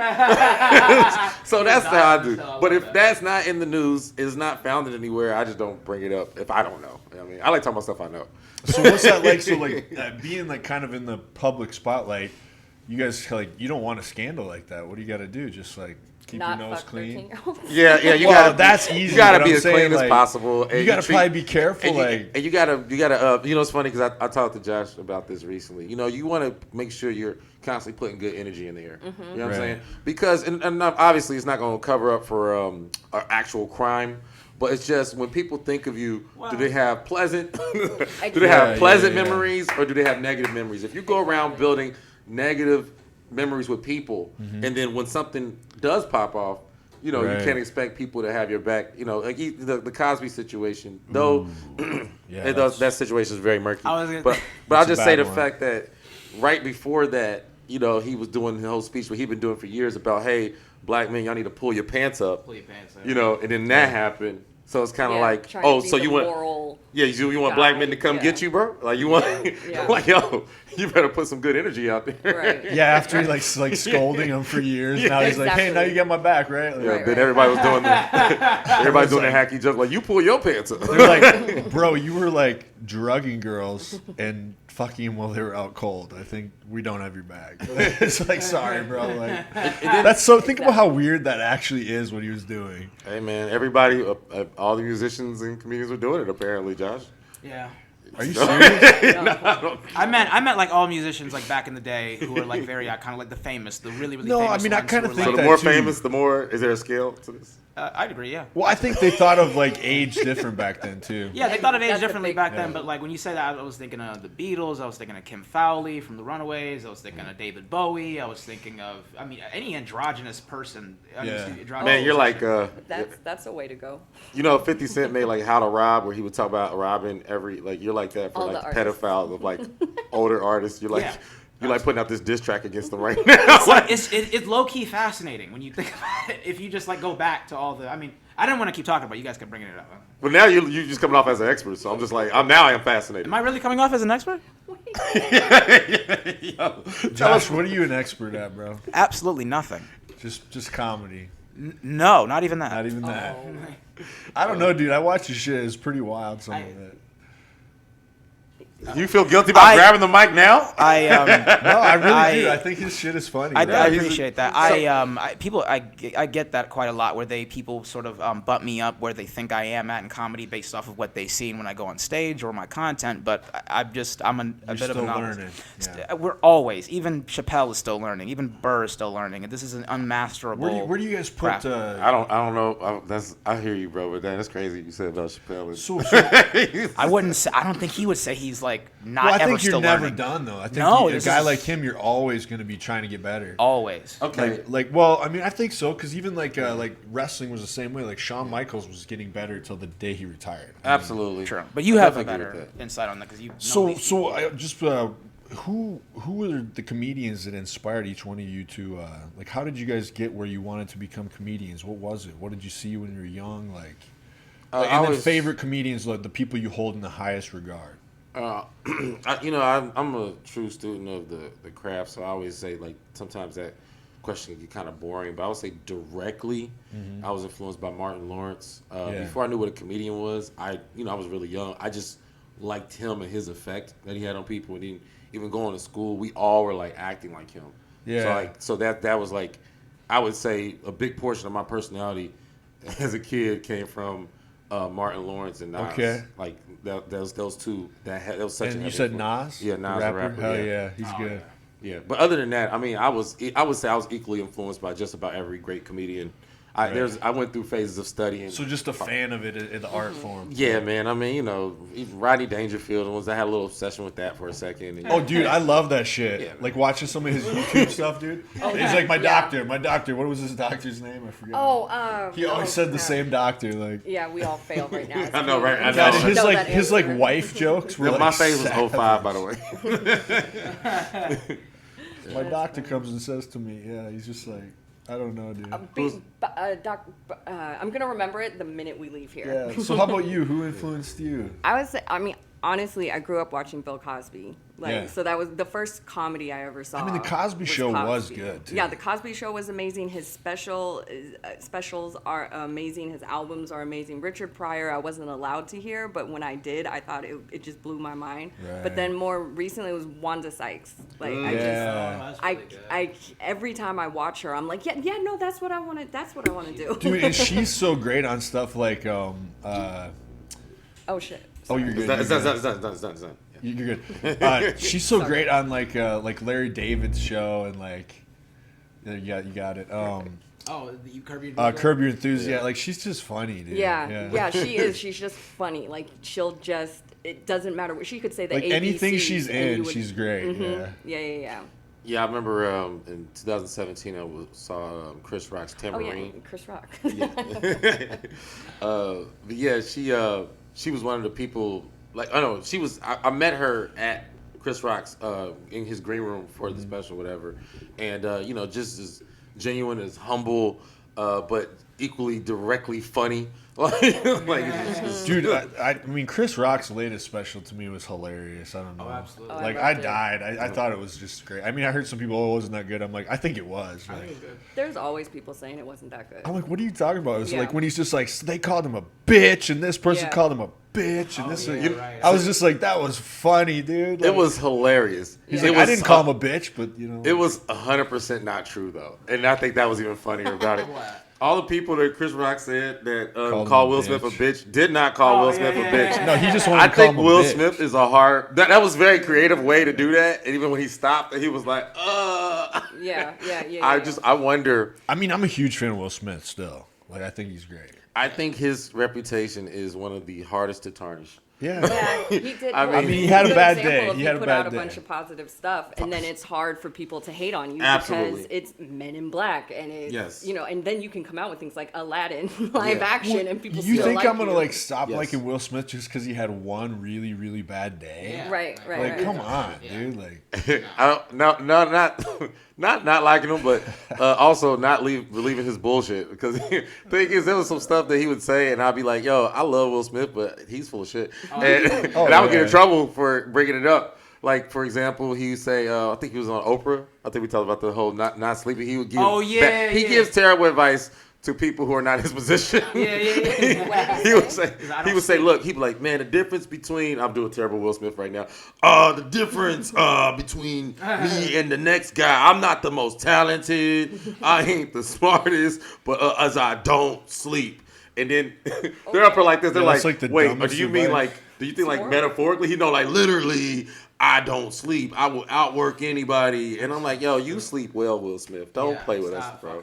Speaker 3: So that's how I do. But if that's not in the news, it's not founded anywhere, I just don't bring it up if I don't know. You know what I mean, I like talking about stuff I know.
Speaker 1: so what's that like? So like being like kind of in the public spotlight, you guys like you don't want a scandal like that. What do you got to do? Just like keep
Speaker 2: Not
Speaker 1: your nose
Speaker 2: fuck
Speaker 1: clean.
Speaker 2: 13-year-olds.
Speaker 3: Yeah, you
Speaker 1: Well,
Speaker 3: gotta.
Speaker 1: that's easy,
Speaker 3: You gotta
Speaker 1: but
Speaker 3: be
Speaker 1: I'm
Speaker 3: as clean
Speaker 1: saying,
Speaker 3: as
Speaker 1: like,
Speaker 3: possible. And
Speaker 1: You got to
Speaker 3: treat-
Speaker 1: probably be careful.
Speaker 3: And
Speaker 1: Like,
Speaker 3: you gotta. You know, it's funny because I talked to Josh about this recently. You know, you want to make sure you're constantly putting good energy in the air. You know what I'm
Speaker 1: Right.
Speaker 3: saying? Because and obviously it's not going to cover up for an actual crime. But it's just when people think of you, do they have pleasant? do they have
Speaker 1: Yeah,
Speaker 3: pleasant
Speaker 1: yeah.
Speaker 3: memories or do they have negative memories? If you go around building negative memories with people, and then when something does pop off, you know,
Speaker 1: Right.
Speaker 3: you can't expect people to have your back. You know, like the Cosby situation, though.
Speaker 1: Yeah,
Speaker 3: That situation is very murky.
Speaker 4: I was gonna-
Speaker 3: But I'll
Speaker 1: That's a
Speaker 3: just say
Speaker 1: bad
Speaker 3: the
Speaker 1: one.
Speaker 3: fact that right before that, you know, he was doing the whole speech what he'd been doing for years about, hey, black men, y'all need to pull your pants up. You know, and then that happened. So it's kind of like, oh, so you want, you want black men to come get you, bro? Like you want, like, yo, you better put some good energy out there.
Speaker 2: Right.
Speaker 1: Yeah, after he like scolding him for years, now he's like, hey, now you got my back, right? Like,
Speaker 3: Then everybody was doing everybody doing the hacky joke, like, you pull your pants up.
Speaker 1: they're like, bro, you were like drugging girls and fucking them while they were out cold. I think we don't have your back. It's like, sorry, bro. Like, that's so. Think about how weird that actually is what he was doing.
Speaker 3: Hey, man, everybody, all the musicians and comedians were doing it, apparently, Josh.
Speaker 4: Yeah.
Speaker 1: Are you serious?
Speaker 4: I meant like all musicians like back in the day who were like very kind of like the famous, the really
Speaker 1: No,
Speaker 4: famous.
Speaker 1: I mean, I
Speaker 4: ones
Speaker 1: kinda
Speaker 4: who were,
Speaker 1: think
Speaker 3: So
Speaker 4: like,
Speaker 3: the
Speaker 1: that
Speaker 3: more
Speaker 1: too.
Speaker 3: famous, the more, is there a scale to this?
Speaker 4: I'd agree, yeah.
Speaker 1: Well, I think they thought of like age different back then too.
Speaker 4: Yeah, they thought of age
Speaker 2: That's a
Speaker 4: differently
Speaker 2: big-
Speaker 4: back then, but like when you say that, I was thinking of the Beatles, I was thinking of Kim Fowley from the Runaways, I was thinking of David Bowie, I was thinking of, I mean, any androgynous person.
Speaker 1: Yeah.
Speaker 3: Man, you're like,
Speaker 2: That's a way to go.
Speaker 3: you know, 50 Cent made like How to Rob, where he would talk about robbing every, like, you're like that for
Speaker 2: All
Speaker 3: like
Speaker 2: the
Speaker 3: the
Speaker 2: artists.
Speaker 3: pedophiles of like older artists. You're like,
Speaker 4: Yeah.
Speaker 3: you're like putting out this diss track against them right now.
Speaker 4: It's low key fascinating when you think about it. If you just like go back to all the, I mean, I didn't want to keep talking about it. You guys kept bringing it up.
Speaker 3: But now you're just coming off as an expert, so I'm just like, I am fascinated.
Speaker 4: Am I really coming off as an expert?
Speaker 3: Yo,
Speaker 1: Josh, what are you an expert at, bro?
Speaker 4: Absolutely nothing.
Speaker 1: Just comedy.
Speaker 4: No, not even that.
Speaker 1: Not even that.
Speaker 2: Oh.
Speaker 1: I don't know, dude. I watch your shit. It's pretty wild, some of it.
Speaker 3: you feel guilty about grabbing the mic now?
Speaker 4: I
Speaker 1: No, I really do. I think his shit is funny.
Speaker 4: I
Speaker 1: bro.
Speaker 4: appreciate that. I get that quite a lot, where people sort of bump me up where they think I am at in comedy based off of what they've seen when I go on stage or my content. But I'm a bit of a
Speaker 1: still
Speaker 4: novice.
Speaker 1: learning. Yeah.
Speaker 4: We're always, even Chappelle is still learning, even Burr is still learning, and this is an unmasterable.
Speaker 1: Where do you guys put?
Speaker 4: craft.
Speaker 3: I don't know. I hear you, bro. But that's crazy. You said about Chappelle.
Speaker 4: I don't think he would say he's like not
Speaker 1: Well, I
Speaker 4: ever
Speaker 1: think you're
Speaker 4: still
Speaker 1: never
Speaker 4: learning.
Speaker 1: done though. I think
Speaker 4: No,
Speaker 1: a
Speaker 4: this
Speaker 1: guy
Speaker 4: is-
Speaker 1: like him, you're always going to be trying to get better.
Speaker 4: Always.
Speaker 3: Okay.
Speaker 1: Well, I mean, I think so because even like wrestling was the same way. Like Shawn Michaels was getting better till the day he retired.
Speaker 3: Absolutely.
Speaker 4: True. But you have a
Speaker 3: definitely agree
Speaker 4: better
Speaker 3: with that.
Speaker 4: insight on that because you.
Speaker 1: So I just who were the comedians that inspired each one of you to like? How did you guys get where you wanted to become comedians? What was it? What did you see when you were young? Like, and then favorite comedians, like the people you hold in the highest regard.
Speaker 3: I'm a true student of the craft, so I always say like sometimes that question can get kind of boring, but I would say directly, I was influenced by Martin Lawrence. Before I knew what a comedian was, I was really young. I just liked him and his effect that he had on people. And even going to school, we all were like acting like him.
Speaker 1: Yeah.
Speaker 3: So that was like, I would say a big portion of my personality as a kid came from Martin Lawrence and Nas.
Speaker 1: Okay.
Speaker 3: Like those two. That was such.
Speaker 1: And
Speaker 3: a
Speaker 1: you
Speaker 3: heavy
Speaker 1: said
Speaker 3: influence.
Speaker 1: Nas?
Speaker 3: Yeah, Nas the rapper.
Speaker 1: Hell yeah, he's good.
Speaker 3: Yeah, but other than that, I mean, I would say I was equally influenced by just about every great comedian. I went through phases of studying.
Speaker 1: So just a fan of it in the art form.
Speaker 3: Yeah, man. I mean, even Rodney Dangerfield was. I had a little obsession with that for a second. And,
Speaker 1: Oh, dude, I love that shit.
Speaker 3: Yeah,
Speaker 1: like watching some of his YouTube stuff, dude. He's like my doctor. What was his doctor's name? I forget. He always said the same doctor. Like,
Speaker 2: Yeah, we all fail right now.
Speaker 3: I know, right? I
Speaker 1: God,
Speaker 3: know.
Speaker 1: his
Speaker 2: Know
Speaker 1: like
Speaker 2: that
Speaker 1: his like
Speaker 2: answer.
Speaker 1: wife jokes were
Speaker 3: Yeah,
Speaker 1: like
Speaker 3: my phase was
Speaker 1: savage.
Speaker 3: 05, by the way.
Speaker 1: My doctor comes and says to me, yeah, he's just like, I don't know, dude.
Speaker 2: I'm gonna remember it the minute we leave here.
Speaker 1: Yeah. So how about you? Who influenced you?
Speaker 2: I mean, honestly, I grew up watching Bill Cosby.
Speaker 1: Yeah.
Speaker 2: So that was the first comedy I ever saw.
Speaker 1: I mean, The Cosby Show was
Speaker 2: Cosby.
Speaker 1: good, too.
Speaker 2: Yeah, The Cosby Show was amazing. His specials are amazing. His albums are amazing. Richard Pryor, I wasn't allowed to hear, but when I did, I thought it just blew my mind.
Speaker 1: Right.
Speaker 2: But then more recently, it was Wanda Sykes. Like
Speaker 1: Yeah.
Speaker 2: I every time I watch her, I'm like, yeah, no, that's what I want to. That's what I want to do.
Speaker 1: Dude, and she's so great on stuff like
Speaker 2: Oh shit.
Speaker 1: Oh, you're good.
Speaker 3: It's done.
Speaker 1: You're good. She's so great on like Larry David's show and like you got it.
Speaker 4: You Curb Your Enthusiasm?
Speaker 1: Curb Your Enthusiasm. Like she's just funny, dude.
Speaker 2: Yeah, she is. She's just funny. Like it doesn't matter what she could say. The
Speaker 1: like
Speaker 2: ABCs,
Speaker 1: anything she's
Speaker 2: and
Speaker 1: in,
Speaker 2: you would-
Speaker 1: she's great.
Speaker 2: Yeah.
Speaker 3: Yeah, I remember in 2017 I saw Chris Rock's
Speaker 2: Oh yeah,
Speaker 3: Tambourine.
Speaker 2: Chris Rock.
Speaker 3: But yeah, she was one of the people. Like I met her at Chris Rock's in his green room for the special, whatever, and just as genuine, as humble, but equally directly funny.
Speaker 1: Dude, I mean, Chris Rock's latest special to me was hilarious. I don't know.
Speaker 4: Oh, absolutely.
Speaker 1: Like, I died. I thought it was just great. I mean, I heard some people, wasn't that good? I'm like, I think it was. Like,
Speaker 2: There's always people saying it wasn't that good.
Speaker 1: I'm like, what are you talking about? It was
Speaker 2: Yeah.
Speaker 1: like when he's just like, they called him a bitch, and this person called him a bitch, and this.
Speaker 4: right.
Speaker 1: I was just like, that was funny, dude. Like,
Speaker 3: It was hilarious.
Speaker 1: He's
Speaker 3: It
Speaker 1: like, I
Speaker 3: was
Speaker 1: didn't call him a bitch, but
Speaker 3: It was 100% not true though, and I think that was even funnier about it. All the people that Chris Rock said that called Will Smith a bitch did not call Will Smith a bitch.
Speaker 1: No, he just wanted
Speaker 3: I
Speaker 1: to call
Speaker 3: think
Speaker 1: him a
Speaker 3: Will
Speaker 1: bitch.
Speaker 3: Smith is a hard. That was a very creative way to do that. And even when he stopped, he was like,
Speaker 2: Yeah.
Speaker 3: I wonder.
Speaker 1: I mean, I'm a huge fan of Will Smith still. Like, I think he's great.
Speaker 3: I think his reputation is one of the hardest to tarnish.
Speaker 1: Yeah.
Speaker 2: Yeah, he did.
Speaker 3: I mean,
Speaker 1: he had a
Speaker 2: good
Speaker 1: bad
Speaker 2: example
Speaker 1: day.
Speaker 2: of
Speaker 1: He had a
Speaker 2: put
Speaker 1: bad
Speaker 2: out a
Speaker 1: day.
Speaker 2: bunch of positive stuff, and then it's hard for people to hate on you
Speaker 3: Absolutely.
Speaker 2: because it's Men in Black, and it's
Speaker 3: Yes.
Speaker 2: and then you can come out with things like Aladdin live action, and people
Speaker 1: You
Speaker 2: still
Speaker 1: think
Speaker 2: like
Speaker 1: I'm gonna
Speaker 2: you.
Speaker 1: like stop
Speaker 3: Yes.
Speaker 1: liking Will Smith just because he had one really, really bad day?
Speaker 4: Yeah.
Speaker 2: Right.
Speaker 1: Like, come on, dude. Like,
Speaker 3: I don't, not liking him, but also not believing his bullshit. Because the thing is, there was some stuff that he would say, and I'd be like, "Yo, I love Will Smith, but he's full of shit," and I would get in trouble for bringing it up. Like, for example, he would say, I think he was on Oprah. I think we talked about the whole not sleeping. He would give. He gives terrible advice to people who are not in his position.
Speaker 4: Yeah.
Speaker 3: he would say, look, he'd be like, man, the difference between, I'm doing terrible Will Smith right now. The difference between me and the next guy, I'm not the most talented, I ain't the smartest, but as I don't sleep. And then they're up here like this. They're
Speaker 1: Yeah, that's
Speaker 3: like,
Speaker 1: like the
Speaker 3: wait,
Speaker 1: dumbest
Speaker 3: do you mean
Speaker 1: advice.
Speaker 3: like, do you think like metaphorically? He know like literally, I don't sleep. I will outwork anybody. And I'm like, yo, you sleep well, Will Smith. Don't play with us, bro.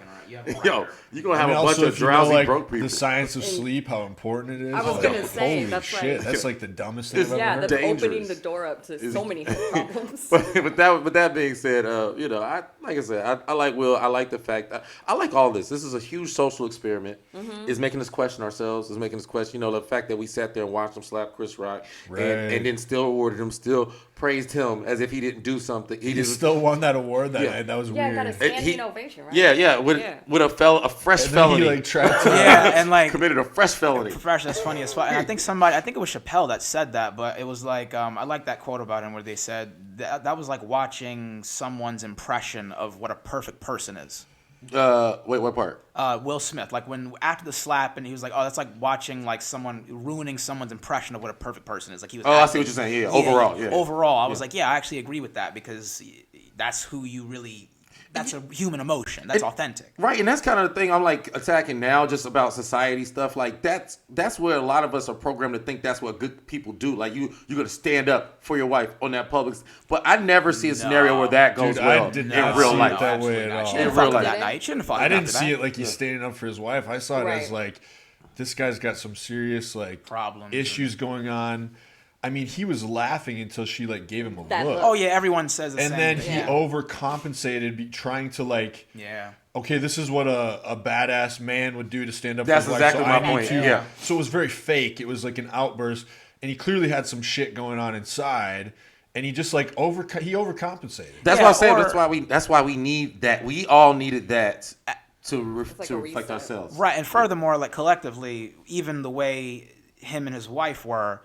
Speaker 3: Yo, you're going to have a bunch
Speaker 1: also,
Speaker 3: of
Speaker 1: if you know,
Speaker 3: drowsy
Speaker 1: like,
Speaker 3: broke people.
Speaker 1: the science of sleep, how important it is.
Speaker 2: I was
Speaker 1: like,
Speaker 2: gonna say,
Speaker 1: holy
Speaker 2: that's
Speaker 1: shit,
Speaker 2: like-
Speaker 1: that's like the dumbest thing I've ever
Speaker 2: Yeah,
Speaker 1: heard.
Speaker 2: that's
Speaker 3: Dangerous.
Speaker 2: opening the door up to so many health problems.
Speaker 3: But that being said, I like Will. I like the fact I like all this. This is a huge social experiment. It's making us question ourselves. It's making us question, the fact that we sat there and watched him slap Chris Rock,
Speaker 1: Right.
Speaker 3: and then still awarded him, still praised him as if he didn't do something.
Speaker 1: He just still won that award that night. That was
Speaker 2: Yeah,
Speaker 1: weird.
Speaker 2: got a standing ovation, right?
Speaker 3: Yeah, with a fresh
Speaker 1: And then
Speaker 3: felony.
Speaker 1: he like tried to.
Speaker 4: Yeah, and like
Speaker 3: committed a fresh felony.
Speaker 4: Fresh, that's funny as fuck. And I think it was Chappelle that said that, but it was like, I like that quote about him where they said that was like watching someone's impression of what a perfect person is.
Speaker 3: Wait, what part?
Speaker 4: Will Smith, like when after the slap, and he was like, "Oh, that's like watching like someone ruining someone's impression of what a perfect person is." Like he was.
Speaker 3: Oh, I see what you're saying. Yeah, overall, yeah.
Speaker 4: Overall, I was like, yeah, I actually agree with that because that's who you really. That's a human emotion. That's authentic.
Speaker 3: Right, and that's kind of the thing I'm like attacking now, just about society stuff. Like that's where a lot of us are programmed to think that's what good people do. Like you're gonna stand up for your wife on that public. But I never see a scenario where that goes
Speaker 1: Dude,
Speaker 3: well
Speaker 1: I did
Speaker 3: in
Speaker 1: not
Speaker 3: real
Speaker 1: see
Speaker 3: life.
Speaker 1: it that way at all.
Speaker 4: She didn't
Speaker 3: In
Speaker 4: fuck
Speaker 3: real
Speaker 4: with
Speaker 3: life.
Speaker 4: that night. She didn't fuck
Speaker 1: I
Speaker 4: with
Speaker 1: didn't
Speaker 4: after
Speaker 1: see
Speaker 4: that.
Speaker 1: it like he's standing up for his wife. I saw it as
Speaker 2: Right.
Speaker 1: like, this guy's got some serious like
Speaker 4: Problems.
Speaker 1: issues going on. I mean, he was laughing until she like gave him a
Speaker 2: That
Speaker 1: look.
Speaker 2: look.
Speaker 4: Oh yeah, everyone says the
Speaker 1: And
Speaker 4: same.
Speaker 1: then
Speaker 4: thing.
Speaker 1: he
Speaker 2: Yeah.
Speaker 1: overcompensated, trying to like,
Speaker 4: Yeah.
Speaker 1: okay, this is what a badass man would do to stand up
Speaker 3: That's
Speaker 1: for his wife.
Speaker 3: exactly
Speaker 1: So
Speaker 3: my
Speaker 1: I need
Speaker 3: point,
Speaker 1: to.
Speaker 3: yeah.
Speaker 1: So it was very fake. It was like an outburst, and he clearly had some shit going on inside, and he just like he overcompensated.
Speaker 3: That's
Speaker 4: Yeah,
Speaker 3: what I'm saying.
Speaker 4: or-
Speaker 3: That's why we need that. We all needed that to
Speaker 2: like a
Speaker 3: reflect
Speaker 2: reset.
Speaker 3: ourselves.
Speaker 4: Right, and furthermore, like collectively, even the way him and his wife were,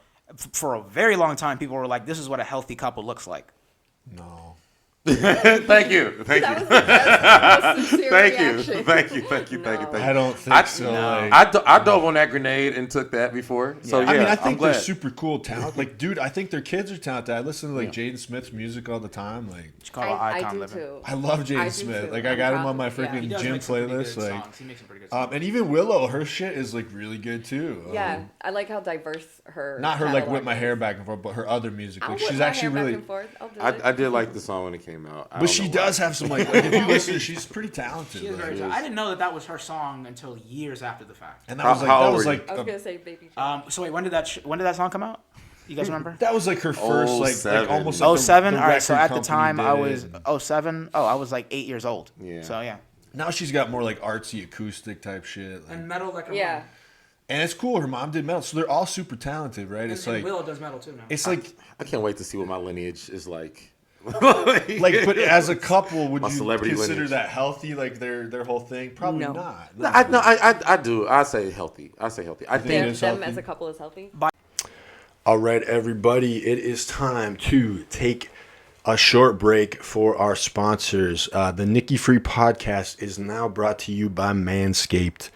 Speaker 4: for a very long time, people were like, "This is what a healthy couple looks like."
Speaker 1: No.
Speaker 3: Thank you.
Speaker 2: That was the best, most sincere reaction.
Speaker 3: Thank you.
Speaker 1: I don't think so. Like,
Speaker 3: I dove on that grenade and took that before. So yeah,
Speaker 1: I mean, I
Speaker 3: I'm
Speaker 1: think
Speaker 3: glad.
Speaker 1: they're super cool talent. Like, dude, I think their kids are talented. I listen to like Jaden Smith's music all the time. Like,
Speaker 4: She called it
Speaker 2: I
Speaker 4: icon
Speaker 2: do
Speaker 4: living.
Speaker 2: too.
Speaker 1: I love
Speaker 2: I
Speaker 1: Jaden
Speaker 2: do
Speaker 1: Smith.
Speaker 2: too.
Speaker 1: Like, I
Speaker 2: I'm
Speaker 1: got him
Speaker 2: proud
Speaker 1: on my
Speaker 2: of him. Yeah.
Speaker 1: freaking
Speaker 2: He
Speaker 1: gym playlist. Like,
Speaker 4: He makes some pretty good songs.
Speaker 1: and even Willow, her shit is like really good too.
Speaker 2: Yeah, I like how diverse her.
Speaker 1: Not her like
Speaker 2: catalog
Speaker 1: whip my
Speaker 2: is.
Speaker 1: hair back and forth, but her other music.
Speaker 2: I'll
Speaker 1: Like,
Speaker 2: whip
Speaker 1: she's
Speaker 2: my
Speaker 1: actually
Speaker 2: hair back
Speaker 1: really.
Speaker 2: and forth. I'll do
Speaker 3: I
Speaker 2: it.
Speaker 3: did like the song when it came out.
Speaker 1: But she does have some like if you listen, she's pretty talented.
Speaker 4: She is
Speaker 1: like.
Speaker 4: very talented. I didn't know that was her song until years after the fact.
Speaker 1: And that was like
Speaker 3: How
Speaker 1: that
Speaker 3: old
Speaker 1: was
Speaker 3: were you?
Speaker 1: like
Speaker 2: I was gonna say Baby.
Speaker 4: So wait, when did that song come out? You guys remember?
Speaker 1: that was like her first like
Speaker 3: 07.
Speaker 1: almost like
Speaker 4: 07.
Speaker 1: the
Speaker 4: All right, so
Speaker 1: record
Speaker 4: at the
Speaker 1: company
Speaker 4: time
Speaker 1: did
Speaker 4: I
Speaker 1: it.
Speaker 4: was 07. Oh, I was like 8 years old.
Speaker 3: Yeah.
Speaker 4: So yeah.
Speaker 1: Now she's got more like artsy acoustic type shit. Like,
Speaker 4: metal like
Speaker 2: Yeah.
Speaker 1: And it's cool. Her mom did metal, so they're all super talented, right? It's like
Speaker 4: Willow does metal too now.
Speaker 1: it's like
Speaker 3: I can't wait to see what my lineage is like.
Speaker 1: like, but as a couple, would
Speaker 3: My
Speaker 1: you
Speaker 3: celebrity
Speaker 1: consider
Speaker 3: lineage.
Speaker 1: that healthy? Like their whole thing? Probably
Speaker 2: No.
Speaker 1: not.
Speaker 3: No, I do. I say healthy. I
Speaker 1: think
Speaker 3: think
Speaker 1: it is
Speaker 2: Them
Speaker 1: healthy?
Speaker 2: as a couple is healthy.
Speaker 1: All right, everybody, it is time to take a short break for our sponsors. The Nicky Free Podcast is now brought to you by Manscaped.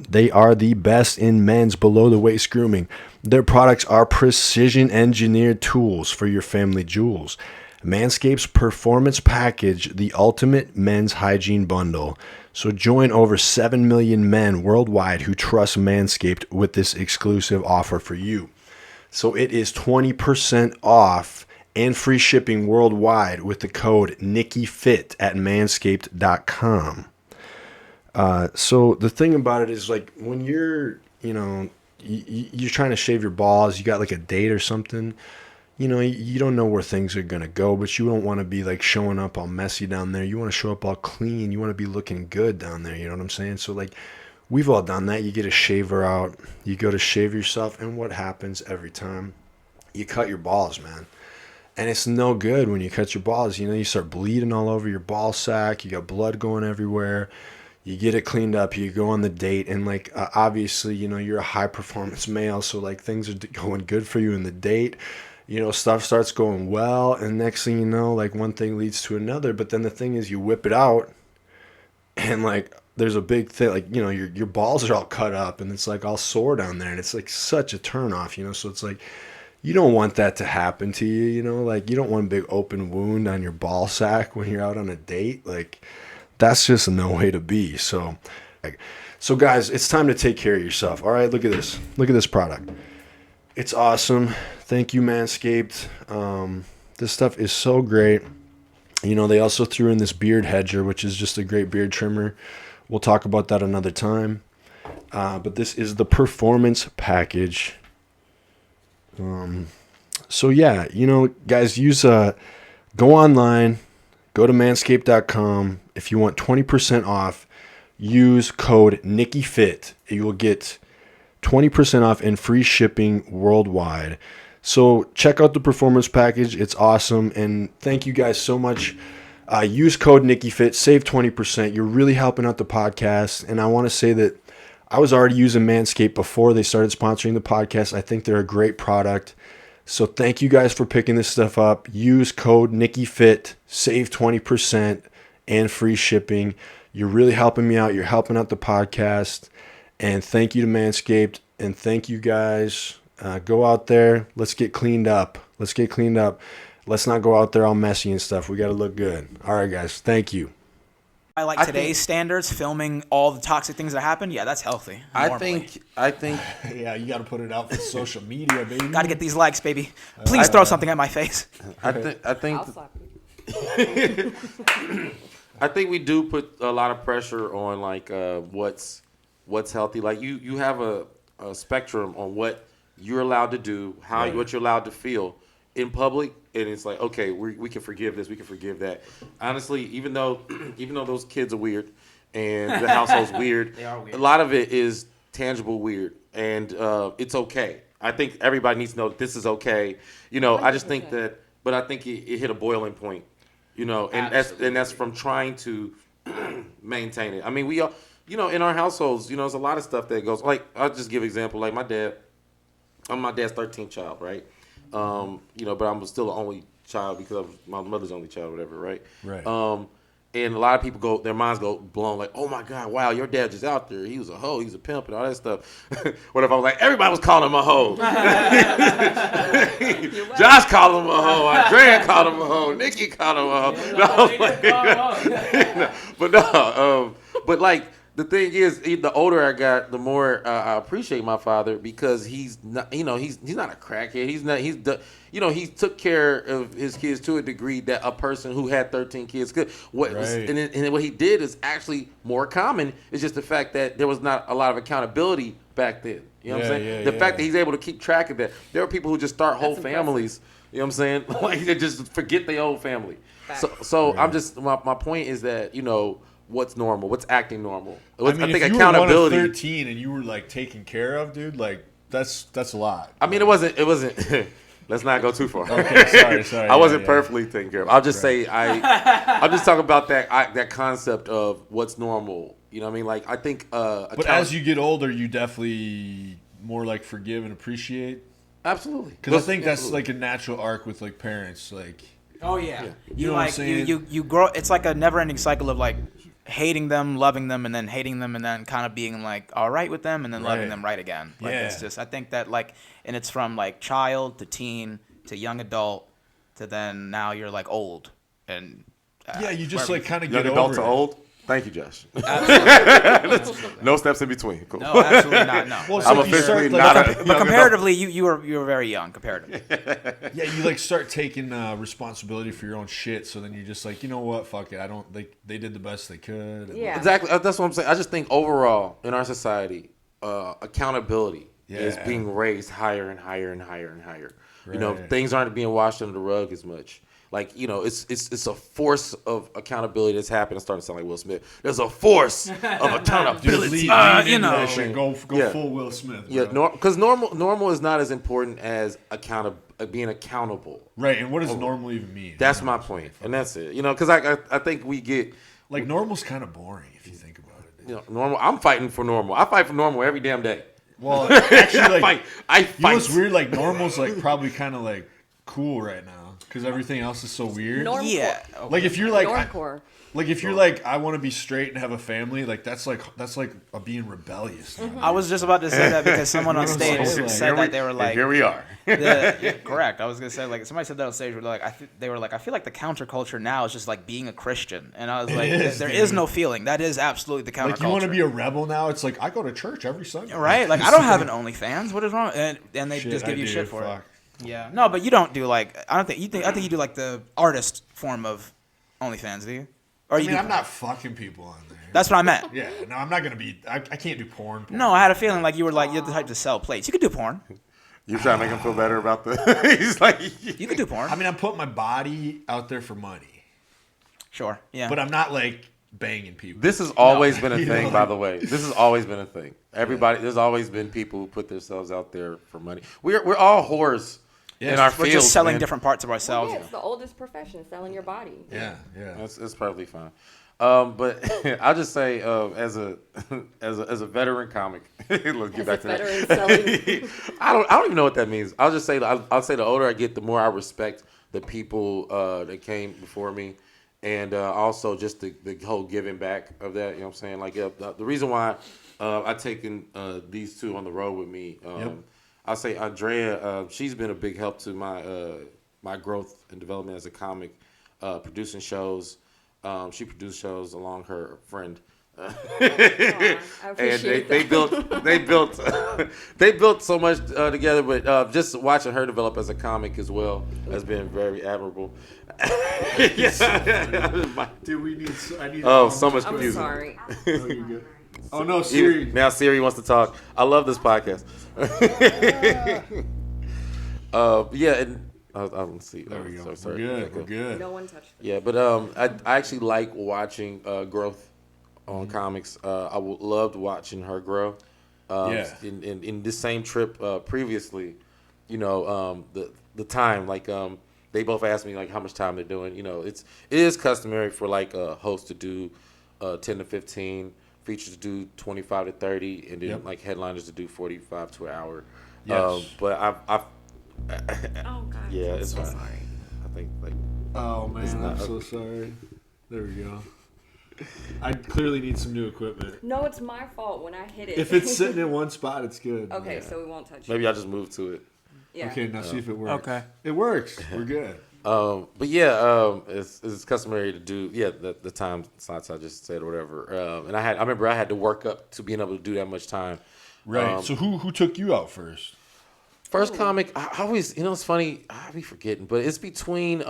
Speaker 1: They are the best in men's below-the-waist grooming. Their products are precision-engineered tools for your family jewels. Manscaped's Performance Package, the ultimate men's hygiene bundle. So join over 7 million men worldwide who trust Manscaped with this exclusive offer for you. So it is 20% off and free shipping worldwide with the code NickyFit at manscaped.com. So the thing about it is, like, when you're, you're trying to shave your balls, you got like a date or something, you don't know where things are going to go, but you don't want to be like showing up all messy down there. You want to show up all clean. You want to be looking good down there. You know what I'm saying? So like, we've all done that. You get a shaver out, you go to shave yourself, and what happens every time? You cut your balls, man. And it's no good when you cut your balls. You start bleeding all over your ball sack. You got blood going everywhere. You get it cleaned up, you go on the date, and like obviously, you're a high performance male, so like things are going good for you in the date. Stuff starts going well, and next thing you know, like one thing leads to another. But then the thing is, you whip it out, and like there's a big thing, like your balls are all cut up, and it's like all sore down there, and it's like such a turnoff, So it's like you don't want that to happen to you, Like you don't want a big open wound on your ball sack when you're out on a date, like. That's just no way to be. So guys, it's time to take care of yourself. All right, look at this. Look at this product. It's awesome. Thank you, Manscaped. This stuff is so great. They also threw in this beard hedger, which is just a great beard trimmer. We'll talk about that another time. But this is the Performance Package. So yeah, guys, go online. Go to manscaped.com. If you want 20% off, use code NickyFit. You will get 20% off and free shipping worldwide. So check out the Performance Package. It's awesome. And thank you guys so much. Use code NickyFit. Save 20%. You're really helping out the podcast. And I want to say that I was already using Manscaped before they started sponsoring the podcast. I think they're a great product. So thank you guys for picking this stuff up. Use code NickyFit, save 20% and free shipping. You're really helping me out. You're helping out the podcast. And thank you to Manscaped. And thank you guys. Go out there. Let's get cleaned up. Let's not go out there all messy and stuff. We got to look good. All right, guys. Thank you.
Speaker 4: By like today's standards, filming all the toxic things that happen, yeah, that's healthy.
Speaker 3: I think
Speaker 1: Yeah, you got to put it out for social media, baby.
Speaker 4: Got to get these likes, baby. Please throw something at my face.
Speaker 3: I think
Speaker 2: I'll slap you.
Speaker 3: I think we do put a lot of pressure on like what's healthy. Like you have a spectrum on what you're allowed to do, what you're allowed to feel in public, and it's like, okay, we can forgive this, we can forgive that. Honestly, even though those kids are weird and the household's weird,
Speaker 4: They are weird.
Speaker 3: a lot of it is tangible weird, and it's okay. I think everybody needs to know that this is okay. I just think that, but I think it hit a boiling point, and that's from trying to maintain it. I mean, we all, in our households, there's a lot of stuff that goes, like, I'll just give an example, like I'm my dad's 13th child, right? But I'm still the only child because I'm my mother's only child, whatever, right?
Speaker 1: Right.
Speaker 3: And a lot of people their minds go blown, like, oh my God, wow, your dad just out there. He was a hoe, he was a pimp, and all that stuff. What if I was like, everybody was calling him a hoe? Josh called him a hoe, Andrea called him a hoe, Nicky called him a hoe. But like, the thing is, the older I got, the more I appreciate my father, because he's not, he's not a crackhead. He took care of his kids to a degree that a person who had 13 kids could. And what he did is actually more common. It's just the fact that there was not a lot of accountability back then. You know what I'm saying? The fact that he's able to keep track of that. There are people who just start whole families. You know what I'm saying? Like, they just forget their whole family. So I'm just, my point is that, what's normal, what's acting normal.
Speaker 1: I think if you
Speaker 3: accountability.
Speaker 1: were one of 13 and you were like taken care of, dude, like that's a lot.
Speaker 3: I mean, it wasn't. Let's not go too far.
Speaker 1: Okay, sorry.
Speaker 3: I wasn't perfectly taken care of. I'll just say I'm just talking about that concept of what's normal. You know what I mean? Like I think.
Speaker 1: But as you get older, you definitely more like forgive and appreciate.
Speaker 3: Absolutely.
Speaker 1: Because I think that's like a natural arc with like parents, like.
Speaker 4: Oh yeah.
Speaker 1: You know what I'm saying?
Speaker 4: You grow. It's like a never-ending cycle of like hating them, loving them, and then hating them, and then kind of being like all right with them, and then loving them right again. Like it's just, I think that like, and it's from like child to teen to young adult to then now you're like old and.
Speaker 1: You just like kind of
Speaker 3: young
Speaker 1: get
Speaker 3: adults
Speaker 1: over
Speaker 3: are
Speaker 1: it.
Speaker 3: old. Thank you, Josh.
Speaker 4: Absolutely.
Speaker 3: No steps in between. Cool.
Speaker 4: No, absolutely not. No.
Speaker 1: Well,
Speaker 3: I'm
Speaker 1: so you
Speaker 3: officially
Speaker 1: start,
Speaker 3: not
Speaker 1: like,
Speaker 3: a.
Speaker 4: But comparatively, you were very young comparatively.
Speaker 1: Yeah, you like start taking responsibility for your own shit. So then you're just like, you know what, fuck it. I don't. They did the best they could. And
Speaker 2: Yeah.
Speaker 3: Exactly. That's what I'm saying. I just think overall in our society, accountability is being raised higher and higher and higher and higher. You know,
Speaker 1: Right.
Speaker 3: things aren't being washed under the rug as much. Like, you know, it's a force of accountability that's happening. I'm starting to sound like Will Smith. There's a force of accountability.
Speaker 4: you know.
Speaker 1: that shit. Go
Speaker 3: Yeah.
Speaker 1: full Will Smith.
Speaker 3: Yeah,
Speaker 1: bro.
Speaker 3: because normal is not as important as being accountable.
Speaker 1: Right, and what does normal even mean?
Speaker 3: That's my point, and that's it. You know, because I think we get
Speaker 1: like normal's kind of boring if you think about it. Dude.
Speaker 3: you know normal. I'm fighting for normal. I fight for normal every damn day.
Speaker 1: Well, actually, like
Speaker 3: I
Speaker 1: you know
Speaker 3: fight.
Speaker 1: what's weird? Like normal's like probably kind of like cool right now because everything else is so weird.
Speaker 2: Normcore.
Speaker 4: Yeah.
Speaker 1: Like if you're like
Speaker 2: Normcore.
Speaker 1: like if you're like I want to be straight and have a family, like that's like a being rebellious.
Speaker 2: Mm-hmm.
Speaker 4: I was just about to say that because someone on stage
Speaker 1: Like,
Speaker 4: said that they were like,
Speaker 3: here we are.
Speaker 4: correct. I was gonna say like somebody said that on stage. Where they were like, I feel like the counterculture now is just like being a Christian, and I was like, there is no feeling. That is absolutely the counterculture.
Speaker 1: Like you want to be a rebel now? It's like I go to church every Sunday.
Speaker 4: right? Like I don't have an OnlyFans. What is wrong? And they
Speaker 1: Shit,
Speaker 4: just give
Speaker 1: I
Speaker 4: you
Speaker 1: do,
Speaker 4: shit for
Speaker 1: fuck.
Speaker 4: it. Yeah. No, but you don't do like I think you do like the artist form of OnlyFans, do you? Or
Speaker 1: I
Speaker 4: you
Speaker 1: mean,
Speaker 4: do?
Speaker 1: I'm not fucking people on there.
Speaker 4: That's what I meant.
Speaker 1: Yeah, no, I'm not gonna be. I can't do porn.
Speaker 4: No, I had a feeling like you were like you're the type to sell plates. You could do porn.
Speaker 3: You trying to make him feel better about the? He's like,
Speaker 4: You could do porn.
Speaker 1: I mean, I'm putting my body out there for money,
Speaker 4: Sure. Yeah.
Speaker 1: but I'm not like banging people.
Speaker 3: this has always been a
Speaker 1: You know,
Speaker 3: thing,
Speaker 1: like-
Speaker 3: by the way. This has always been a thing. Everybody, there's always been people who put themselves out there for money. We're all whores in our
Speaker 4: We're
Speaker 3: fields.
Speaker 4: just selling
Speaker 3: man.
Speaker 4: different parts of
Speaker 2: Well,
Speaker 4: ourselves.
Speaker 2: yeah, it's the oldest profession, selling your body.
Speaker 1: Yeah.
Speaker 3: It's perfectly fine. But I'll just say, as a veteran comic, let's get
Speaker 2: As
Speaker 3: back
Speaker 2: a
Speaker 3: to that.
Speaker 2: veteran selling.
Speaker 3: I don't even know what that means. I'll just say I'll say the older I get, the more I respect the people that came before me, and also just the whole giving back of that. You know what I'm saying? Like the reason why I've taken these two on the road with me. I'll say Andrea. She's been a big help to my growth and development as a comic, producing shows. She produced shows along her friend.
Speaker 2: I
Speaker 3: And
Speaker 2: appreciate
Speaker 3: they
Speaker 2: that.
Speaker 3: they built so much together, but just watching her develop as a comic as well has been very admirable.
Speaker 1: Dude, I need.
Speaker 3: Oh, so much
Speaker 2: I'm
Speaker 3: confusing.
Speaker 2: sorry.
Speaker 1: Oh no, Siri.
Speaker 3: Now Siri wants to talk. I love this podcast. Yeah, and I don't see.
Speaker 1: There we go.
Speaker 3: Sorry.
Speaker 1: We're good.
Speaker 3: Okay.
Speaker 1: We're good.
Speaker 2: No one touched it.
Speaker 3: Yeah, but I actually like watching growth on comics. I loved watching her grow.
Speaker 1: Yeah.
Speaker 3: In this same trip previously, you know, the time like they both asked me like how much time they're doing. You know, it is customary for like a host to do 10 to 15, features to do 25 to 30, and then like headliners to do 45 to an hour.
Speaker 1: Yes.
Speaker 3: But I've
Speaker 2: Oh God.
Speaker 3: yeah,
Speaker 2: I'm
Speaker 3: it's
Speaker 2: so
Speaker 3: fine.
Speaker 2: sorry.
Speaker 3: I think like
Speaker 1: Oh man,
Speaker 3: not-
Speaker 1: I'm so sorry. There we go. I clearly need some new equipment.
Speaker 2: No, it's my fault when I hit it.
Speaker 1: If it's sitting in one spot, it's good.
Speaker 2: Okay, so we won't touch it.
Speaker 3: maybe I'll just move to it.
Speaker 2: Yeah.
Speaker 1: Okay, now see if it works.
Speaker 4: Okay.
Speaker 1: It works. We're good.
Speaker 3: But yeah, it's customary to do the time slots I just said or whatever. And I remember I had to work up to being able to do that much time.
Speaker 1: Right. So who took you out first?
Speaker 3: First comic, I always, it's funny, I be forgetting, but it's between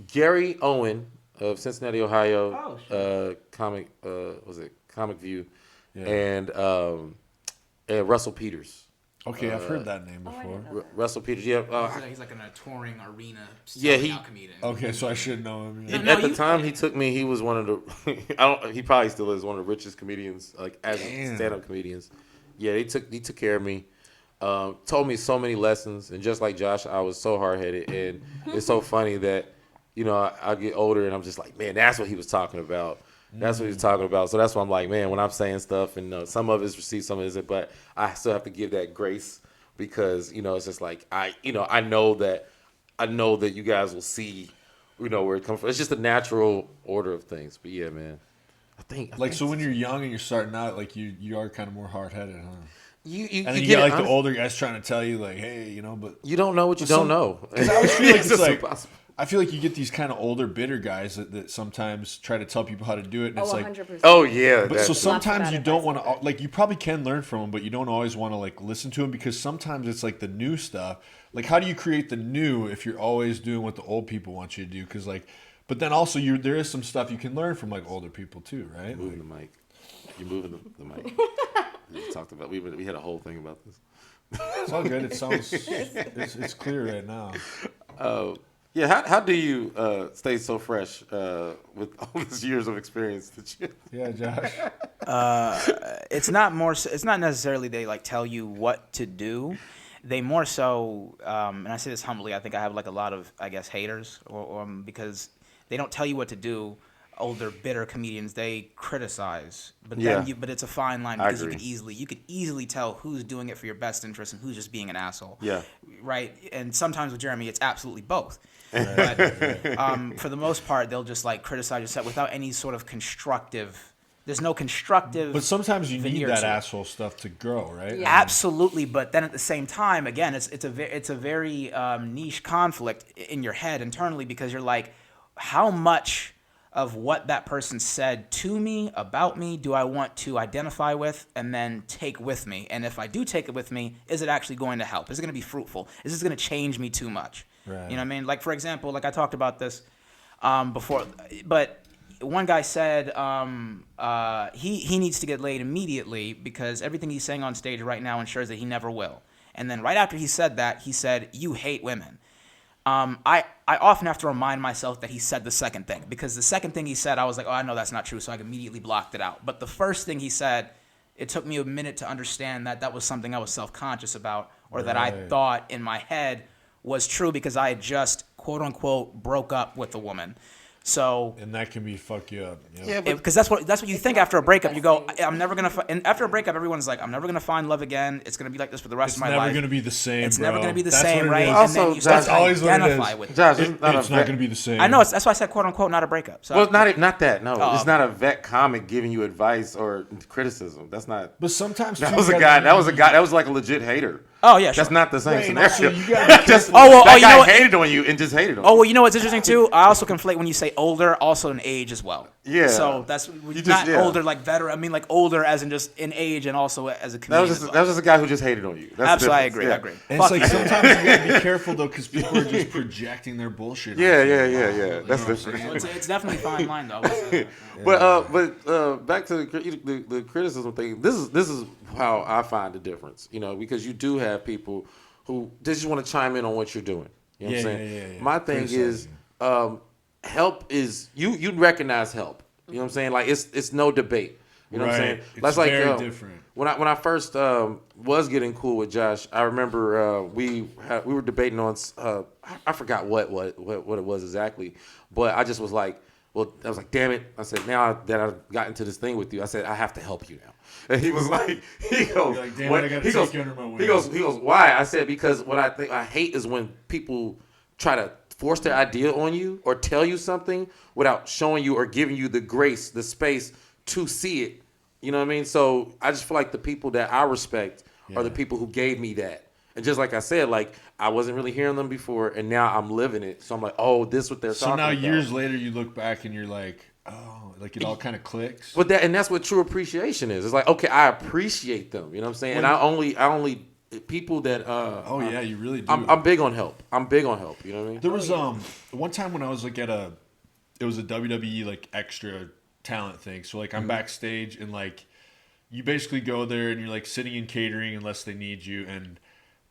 Speaker 3: Gary Owen of Cincinnati, Ohio, Comic View,
Speaker 1: Yeah.
Speaker 3: and Russell Peters.
Speaker 1: Okay, I've heard that name
Speaker 2: Oh, I
Speaker 1: before.
Speaker 2: didn't know that.
Speaker 3: Russell Peters. Yeah,
Speaker 4: He's like in a touring arena.
Speaker 3: Yeah, he-
Speaker 4: out comedian.
Speaker 1: Okay, so I should know him. Yeah.
Speaker 4: No,
Speaker 3: at the
Speaker 4: you-
Speaker 3: time he took me, he was one of the. He probably still is one of the richest comedians, like as stand-up comedians. Yeah, he took care of me. Told me so many lessons, and just like Josh, I was so hard-headed, and it's so funny that, I get older and I'm just like, man, that's what he was talking about. That's what he was talking about. So that's why I'm like, man, when I'm saying stuff, and some of it's received, some of it isn't, but I still have to give that grace because it's just like I know that you guys will see, where it comes from. It's just a natural order of things. But yeah, man, I think
Speaker 1: So when you're young and you're starting out, like you are kind of more hard-headed, huh?
Speaker 3: You
Speaker 1: And then you
Speaker 3: get
Speaker 1: get like
Speaker 3: it,
Speaker 1: the older guys trying to tell you like, hey, but
Speaker 3: you don't know what you don't know.
Speaker 1: because I always feel like it's
Speaker 3: just
Speaker 1: like
Speaker 3: impossible.
Speaker 1: I feel like you get these kind of older bitter guys that sometimes try to tell people how to do it, and
Speaker 2: Oh,
Speaker 1: it's like
Speaker 2: 100%.
Speaker 3: Oh yeah,
Speaker 1: But so
Speaker 3: that's-
Speaker 1: sometimes
Speaker 2: bad
Speaker 1: you don't
Speaker 2: advice
Speaker 1: want to like you probably can learn from them, but you don't always want to like listen to them because sometimes it's like the new stuff. Like how do you create the new if you're always doing what the old people want you to do? Because but then also there is some stuff you can learn from like older people too, right?
Speaker 3: moving the mic. You're moving the mic. We talked about we had a whole thing about this.
Speaker 1: It's all good. It sounds it's clear right now.
Speaker 3: Yeah, how do you stay so fresh with all these years of experience that you?
Speaker 1: Yeah, Josh.
Speaker 4: It's not necessarily they like tell you what to do. They more so, and I say this humbly, I think I have like a lot of, I guess, haters, or because they don't tell you what to do. Older, bitter comedians, they criticize, but
Speaker 3: Yeah.
Speaker 4: but it's a fine line
Speaker 3: I
Speaker 4: because
Speaker 3: agree.
Speaker 4: you could easily tell who's doing it for your best interest and who's just being an asshole.
Speaker 3: Yeah.
Speaker 4: Right. And sometimes with Jeremy, it's absolutely both. But for the most part, they'll just like criticize your set without any sort of constructive. There's no constructive.
Speaker 1: But sometimes you need
Speaker 4: veneer
Speaker 1: that
Speaker 4: to it.
Speaker 1: asshole stuff to grow, right?
Speaker 2: Yeah.
Speaker 4: Absolutely, but then at the same time, again, it's a very niche conflict in your head internally because you're like, how much of what that person said to me, about me, do I want to identify with and then take with me? And if I do take it with me, is it actually going to help? Is it going to be fruitful? Is this going to change me too much?
Speaker 1: Right.
Speaker 4: You know what I mean? Like, for example, like I talked about this before, but one guy said he needs to get laid immediately because everything he's saying on stage right now ensures that he never will. And then right after he said that, he said, "You hate women." I often have to remind myself that he said the second thing because the second thing he said, I was like, oh, I know that's not true, so I immediately blocked it out. But the first thing he said, it took me a minute to understand that was something I was self-conscious about or that I thought in my head was true because I had just, quote unquote, broke up with a woman. So,
Speaker 1: And that can be fuck you up. You know?
Speaker 3: Yeah, but
Speaker 4: because that's what you think after a breakup. You go, I'm never gonna. And after a breakup, everyone's like, I'm never gonna find love again. It's gonna be like this for the rest
Speaker 1: It's
Speaker 4: of my
Speaker 1: never
Speaker 4: life.
Speaker 1: going to be the same,
Speaker 4: It's
Speaker 1: bro.
Speaker 4: never gonna be the
Speaker 1: That's
Speaker 4: same,
Speaker 1: what it
Speaker 4: right?
Speaker 1: is.
Speaker 4: And
Speaker 3: Also,
Speaker 4: then you start
Speaker 3: that's
Speaker 4: to
Speaker 1: always what it
Speaker 4: identify
Speaker 1: is.
Speaker 4: with it.
Speaker 3: Josh, it's not
Speaker 1: It's not going to be the same.
Speaker 4: I know that's why I said quote unquote not a breakup. So
Speaker 3: Well, not that. No,
Speaker 4: Oh.
Speaker 3: it's not a vet comic giving you advice or criticism. That's not.
Speaker 1: But sometimes
Speaker 3: That
Speaker 1: too,
Speaker 3: was
Speaker 1: you
Speaker 3: a
Speaker 1: gotta
Speaker 3: guy. That was a
Speaker 1: be-
Speaker 3: guy. That was like a legit hater.
Speaker 4: Oh yeah, sure.
Speaker 3: That's not the same
Speaker 1: Right, and also
Speaker 3: scenario.
Speaker 1: you gotta be
Speaker 3: Just
Speaker 1: careful.
Speaker 3: that
Speaker 4: you
Speaker 3: guy
Speaker 4: know what?
Speaker 3: hated on you and just hated on
Speaker 4: Oh
Speaker 3: you.
Speaker 4: well, you know what's interesting too? I also conflate when you say older, also in age as well.
Speaker 3: Yeah.
Speaker 4: So that's
Speaker 3: just-
Speaker 4: not
Speaker 3: yeah.
Speaker 4: older like veteran. I mean like older as in just in age and also as a
Speaker 3: That
Speaker 4: comedian.
Speaker 3: was
Speaker 4: as
Speaker 3: just
Speaker 4: well.
Speaker 3: that was just a guy who just hated on you. That's the
Speaker 4: Absolutely, I
Speaker 3: difference.
Speaker 4: agree.
Speaker 3: Yeah.
Speaker 4: I agree.
Speaker 1: And
Speaker 4: Fuck
Speaker 1: it's like
Speaker 4: you.
Speaker 1: sometimes you got to be careful though because people are just projecting their bullshit.
Speaker 3: Yeah,
Speaker 1: on you.
Speaker 3: yeah. That's
Speaker 1: You know what I'm
Speaker 3: different.
Speaker 1: saying?
Speaker 4: It's definitely a fine line though. I would say that.
Speaker 3: But back to the criticism thing. This is how I find the difference. Because you do have people who they just want to chime in on what you're doing. You know what I'm saying?
Speaker 1: Yeah.
Speaker 3: My thing is, help is you recognize help. You know what I'm saying? Like it's no debate. You know what I'm
Speaker 1: Right.
Speaker 3: saying?
Speaker 1: It's
Speaker 3: That's like
Speaker 1: very different.
Speaker 3: When I first was getting cool with Josh, I remember we were debating on I forgot what it was exactly, but I just was like, well, I was like, damn it! I said, now that I've got into this thing with you, I said I have to help you now. And he was like, he goes,
Speaker 1: You're like, damn
Speaker 3: what?
Speaker 1: it, I gotta
Speaker 3: He goes,
Speaker 1: take you under my wing.
Speaker 3: he goes, why? I said because what I hate is when people try to force their idea on you or tell you something without showing you or giving you the grace, the space to see it. You know what I mean? So I just feel like the people that I respect are the people who gave me that. And just like I said, like I wasn't really hearing them before, and now I'm living it. So I'm like, oh, this is what they're
Speaker 1: So
Speaker 3: talking
Speaker 1: now
Speaker 3: about.
Speaker 1: years later, you look back and you're like, oh, like it all kind of clicks.
Speaker 3: But that's what true appreciation is. It's like, okay, I appreciate them. You know what I'm saying? And I only people that
Speaker 1: Oh yeah, you really do.
Speaker 3: I'm big on help. I'm big on help. You know what I mean?
Speaker 1: There was one time when I was like it was a WWE like extra talent thing. So like I'm backstage and like you basically go there and you're like sitting in catering unless they need you. And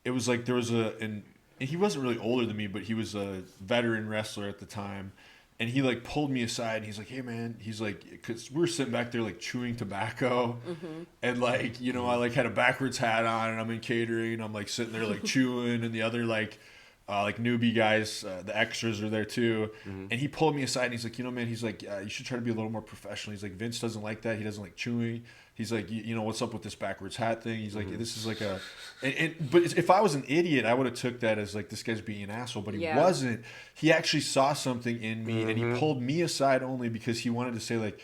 Speaker 1: it was like there was and he wasn't really older than me, but he was a veteran wrestler at the time. And he like pulled me aside and he's like, hey man, he's like, because we were sitting back there like chewing tobacco and like, you know, I like had a backwards hat on and I'm in catering and I'm like sitting there like chewing and the other like newbie guys, the extras are there too. And he pulled me aside and he's like, you know, man, he's like, you should try to be a little more professional. He's like, Vince doesn't like that. He doesn't like chewing. He's like, you know, what's up with this backwards hat thing? He's like, this is like a, but if I was an idiot, I would have took that as like, this guy's being an asshole, but he wasn't. He actually saw something in me and he pulled me aside only because he wanted to say like,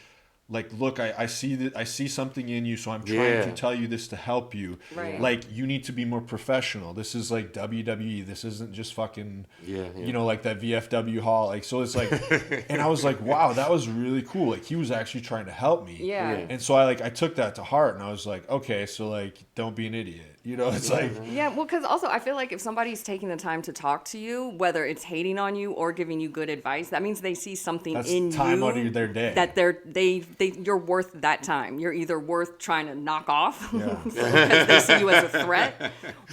Speaker 1: look, I see that I see something in you, so I'm trying to tell you this to help you.
Speaker 2: Right.
Speaker 1: Like, you need to be more professional. This is like WWE. This isn't just fucking, you know, like that VFW hall. Like, so it's like, and I was like, wow, that was really cool. Like, he was actually trying to help me.
Speaker 2: Yeah.
Speaker 1: And so I took that to heart, and I was like, okay, so like, don't be an idiot. You know, it's like...
Speaker 2: Yeah, well, because also I feel like if somebody's taking the time to talk to you, whether it's hating on you or giving you good advice, that means they see something in
Speaker 1: time
Speaker 2: you
Speaker 1: out of their day.
Speaker 2: that you're worth that time. You're either worth trying to knock off because they see you as a threat,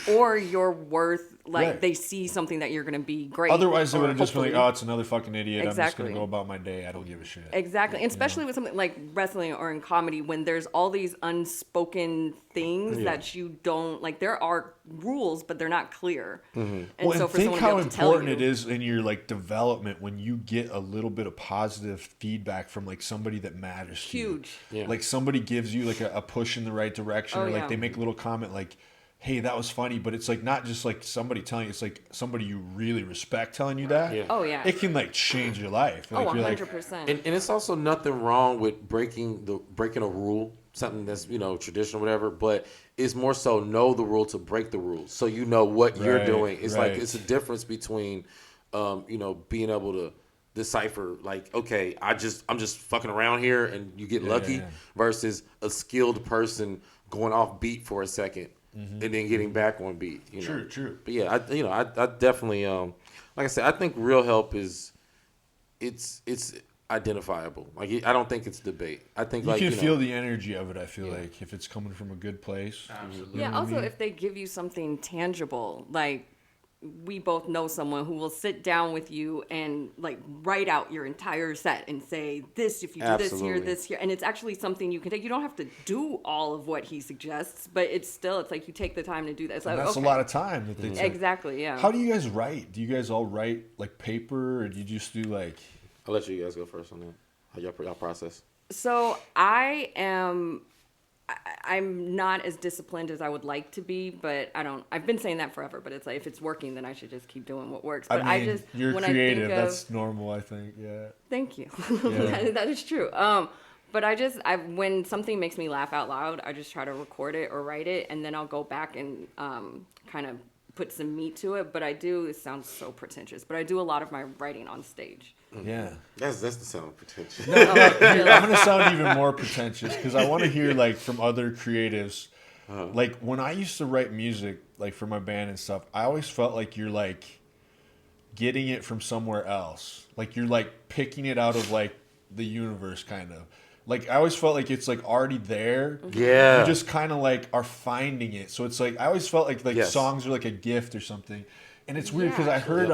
Speaker 2: or you're worth they see something that you're going to be great.
Speaker 1: Otherwise, they would have just been like, oh, it's another fucking idiot.
Speaker 2: Exactly.
Speaker 1: I'm just going to go about my day. I don't give a shit.
Speaker 2: Exactly. And especially with something like wrestling or in comedy, when there's all these unspoken things that you don't, like, there are rules, but they're not clear. And so for
Speaker 1: think
Speaker 2: someone
Speaker 1: how
Speaker 2: to be able to tell
Speaker 1: important
Speaker 2: you,
Speaker 1: it is in your like development when you get a little bit of positive feedback from like somebody that matters to you.
Speaker 2: Huge.
Speaker 3: Yeah.
Speaker 1: Like somebody gives you like a push in the right direction, or like they make a little comment like, hey, that was funny, but it's like not just like somebody telling you, it's like somebody you really respect telling you that.
Speaker 3: Yeah.
Speaker 2: Oh, yeah.
Speaker 1: It can like change your life. Like,
Speaker 2: Oh,
Speaker 1: you're
Speaker 2: 100%.
Speaker 1: like,
Speaker 3: And it's also nothing wrong with breaking a rule, something that's, you know, traditional, whatever, but it's more so know the rule to break the rules, so you know what you're doing. It's like it's a difference between, you know, being able to decipher like, okay, I'm just fucking around here and you get lucky, versus a skilled person going off beat for a second and then getting back on beat. You know?
Speaker 1: True.
Speaker 3: But yeah, I definitely like I said, I think real help is it's identifiable. Like, I don't think it's debate. I think
Speaker 1: You can feel the energy of it, I feel like, if it's coming from a good place.
Speaker 4: Absolutely.
Speaker 2: Yeah, also if they give you something tangible, like we both know someone who will sit down with you and like write out your entire set and say, this, if you do this here, and it's actually something you can take. You don't have to do all of what he suggests, but it's like you take the time to do that. It's like,
Speaker 1: That's a lot of time that they take.
Speaker 2: Exactly, yeah.
Speaker 1: How do you guys write? Do you guys all write like paper, or do you just do like...
Speaker 3: I'll let you guys go first on that. How y'all process?
Speaker 2: So I'm not as disciplined as I would like to be, but I've been saying that forever, but it's like, if it's working, then I should just keep doing what works. But
Speaker 1: you're
Speaker 2: when
Speaker 1: creative.
Speaker 2: I think
Speaker 1: That's normal, I think. Yeah.
Speaker 2: Thank you.
Speaker 1: Yeah.
Speaker 2: That is true. But when something makes me laugh out loud, I just try to record it or write it, and then I'll go back and kind of put some meat to it. But it sounds so pretentious, but I do a lot of my writing on stage.
Speaker 1: Yeah.
Speaker 3: That's the sound pretentious.
Speaker 2: Really?
Speaker 1: I'm going to sound even more pretentious because I want to hear like from other creatives. Like when I used to write music, like for my band and stuff, I always felt like you're like getting it from somewhere else. Like you're like picking it out of like the universe kind of. Like I always felt like it's like already there.
Speaker 3: Yeah.
Speaker 1: You just kind of like are finding it. So it's like I always felt like songs are like a gift or something. And it's weird because I heard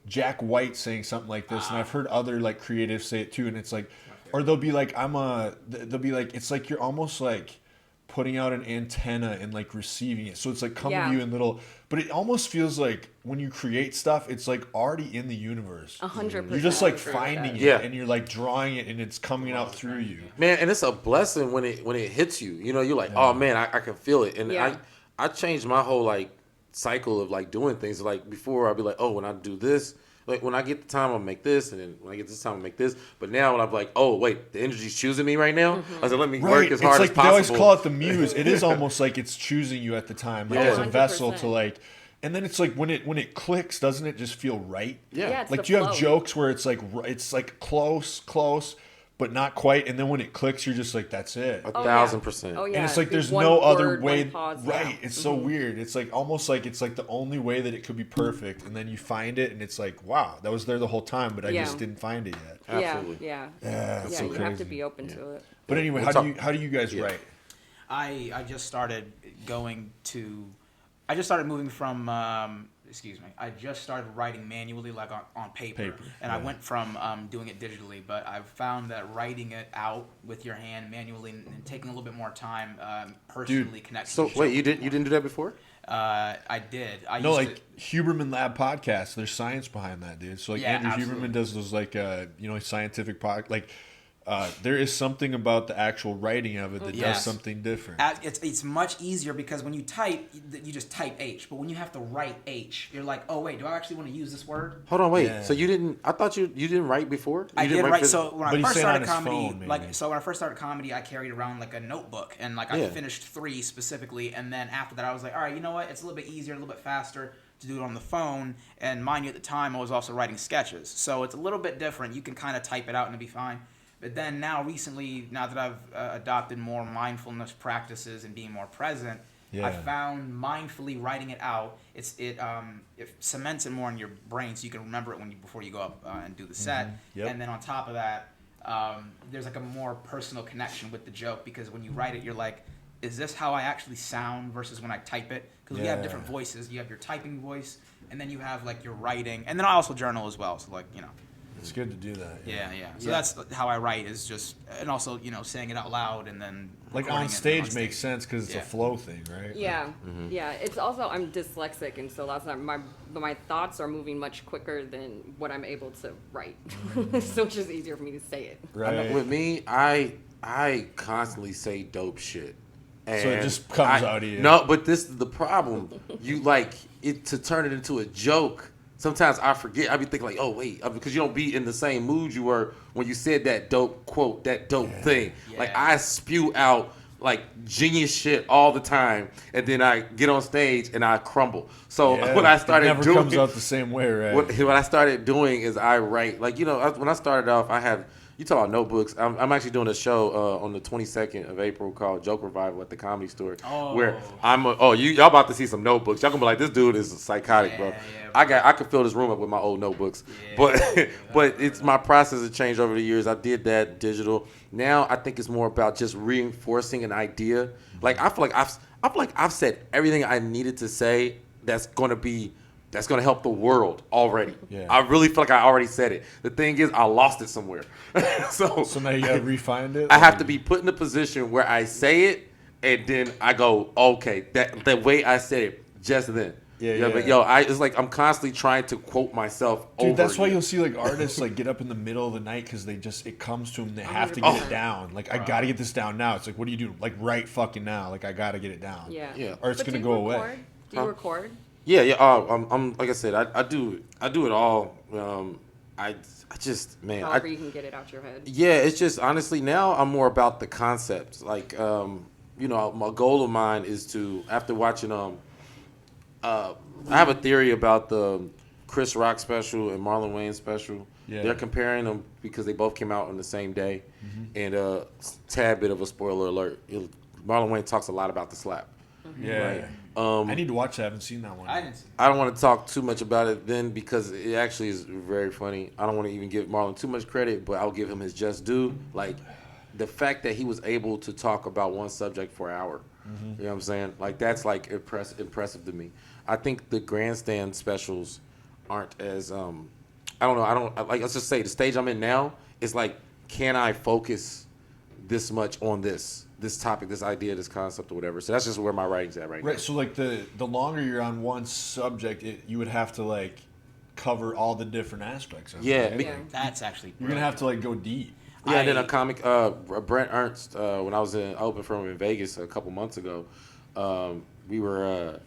Speaker 1: Jack White saying something like this, and I've heard other like creatives say it too, and it's like, or they'll be like, they'll be like, it's like you're almost like putting out an antenna and like receiving it, so it's like coming to you in little, but it almost feels like when you create stuff, it's like already in the universe.
Speaker 2: 100%.
Speaker 1: You're just like finding it, and you're like drawing it, and it's coming out through you.
Speaker 3: Man, and it's a blessing when it hits you. You know, you're like, oh man, I can feel it, and I changed my whole like cycle of like doing things. Like before I'd be like, oh, when I do this, like when I get the time I'll make this, and then when I get this time I'll make this. But now when I'm like, oh wait, the energy's choosing me right now. I was like, let me work as hard as possible.
Speaker 1: They always call it the muse. It is almost like it's choosing you at the time, like as a vessel to like. And then it's like when it clicks, doesn't it just feel right?
Speaker 2: Yeah, it's
Speaker 1: like
Speaker 2: the
Speaker 1: do you
Speaker 2: flow.
Speaker 1: have jokes where it's like close, but not quite, and then when it clicks, you're just like, that's it.
Speaker 3: 1,000%.
Speaker 2: Oh yeah.
Speaker 1: And it's like there's
Speaker 2: One
Speaker 1: no other
Speaker 2: word,
Speaker 1: way.
Speaker 2: one pause,
Speaker 1: right. It's so weird. It's like almost like it's like the only way that it could be perfect, and then you find it, and it's like, wow, that was there the whole time, but I just didn't find it yet.
Speaker 3: Absolutely.
Speaker 2: Yeah.
Speaker 1: Yeah, that's so
Speaker 2: you
Speaker 1: crazy.
Speaker 2: have to be open to it.
Speaker 1: But anyway, how do you guys write?
Speaker 4: I just started going to. I just started moving from. Excuse me. I just started writing manually, like on paper. And I went from doing it digitally. But I've found that writing it out with your hand manually and taking a little bit more time personally connects.
Speaker 3: So wait, you didn't do that before?
Speaker 4: I did.
Speaker 1: No, like Huberman Lab podcast. There's science behind that, dude. So like Andrew
Speaker 4: absolutely.
Speaker 1: Huberman does those like scientific like. There is something about the actual writing of it that does something different.
Speaker 4: It's much easier because when you type, you just type H. But when you have to write H, you're like, oh wait, do I actually want to use this word?
Speaker 3: Hold on, wait.
Speaker 1: Yeah.
Speaker 3: So you didn't? I thought you didn't write before.
Speaker 4: I did write. So when I first started comedy,
Speaker 1: phone,
Speaker 4: when I first started comedy, I carried around like a notebook and like I finished 3 specifically, and then after that, I was like, all right, you know what? It's a little bit easier, a little bit faster to do it on the phone. And mind you, at the time, I was also writing sketches, so it's a little bit different. You can kind of type it out and it'll be fine. But then now that I've adopted more mindfulness practices and being more present, I found mindfully writing it out. It cements it more in your brain, so you can remember it before you go up and do the set.
Speaker 1: Yep.
Speaker 4: And then on top of that, there's like a more personal connection with the joke, because when you write it, you're like, is this how I actually sound versus when I type it? Because we have different voices. You have your typing voice, and then you have like your writing, and then I also journal as well. So like
Speaker 1: It's good to do that.
Speaker 4: Yeah. So that's how I write, is just, and also, saying it out loud and then
Speaker 1: like on stage makes sense because it's a flow thing, right?
Speaker 2: Yeah. Yeah. It's also, I'm dyslexic, and so that's not my thoughts are moving much quicker than what I'm able to write. So it's just easier for me to say it.
Speaker 1: Right.
Speaker 3: With me, I constantly say dope shit. And
Speaker 1: so it just comes out of you.
Speaker 3: No, but this is the problem. You like it to turn it into a joke. Sometimes I forget. I be thinking like, oh wait, because you don't be in the same mood you were when you said that dope quote, that dope thing.
Speaker 4: Yeah.
Speaker 3: Like I spew out like genius shit all the time, and then I get on stage and I crumble. So what I started
Speaker 1: doing, it never comes out the same way, right?
Speaker 3: What I started doing is I write like when I started off, I have. You talk about notebooks. I'm actually doing a show on the 22nd of April called Joke Revival at the Comedy Store. Where y'all about to see some notebooks. Y'all gonna be like, this dude is psychotic, bro. I could fill this room up with my old notebooks. Yeah. But it's my process has changed over the years. I did that digital. Now I think it's more about just reinforcing an idea. Like I feel like I've said everything I needed to say that's gonna help the world already. Yeah. I really feel like I already said it. The thing is, I lost it somewhere. so
Speaker 1: now you gotta refine it?
Speaker 3: I have to be put in a position where I say it, and then I go, okay, the way I said it just then. Yeah. But it's like I'm constantly trying to quote myself over.
Speaker 1: Dude, that's why you'll see like artists like get up in the middle of the night because it comes to them. They have to get it down. Like I gotta get this down now. It's like, what do you do? Like right fucking now. Like I gotta get it down.
Speaker 2: Yeah.
Speaker 1: Or it's gonna go away.
Speaker 2: Do you record?
Speaker 3: Yeah. I'm like I said, I do it all. I just, man.
Speaker 2: However you can get it out your head.
Speaker 3: Yeah, it's just honestly now I'm more about the concept. Like, my goal of mine is to, after watching I have a theory about the Chris Rock special and Marlon Wayans special. Yeah. They're comparing them because they both came out on the same day. Mm-hmm. And tad bit of a spoiler alert. Marlon Wayans talks a lot about the slap.
Speaker 1: Mm-hmm. Yeah. Right? I need to watch that. I haven't seen that one.
Speaker 3: I don't want to talk too much about it then because it actually is very funny. I don't want to even give Marlon too much credit, but I'll give him his just due. Like, the fact that he was able to talk about one subject for an hour. Mm-hmm. You know what I'm saying? Like, that's, like, impressive to me. I think the grandstand specials aren't as, let's just say the stage I'm in now is like, can I focus this much on this topic, this idea, this concept or whatever? So that's just where my writing's at right now.
Speaker 1: Right, so like the longer you're on one subject, you would have to like cover all the different aspects of it. Right?
Speaker 4: Yeah, that's actually brilliant.
Speaker 1: You're going to have to like go deep.
Speaker 3: Yeah, and then a comic, Brent Ernst, when I opened for him in Vegas a couple months ago, we were...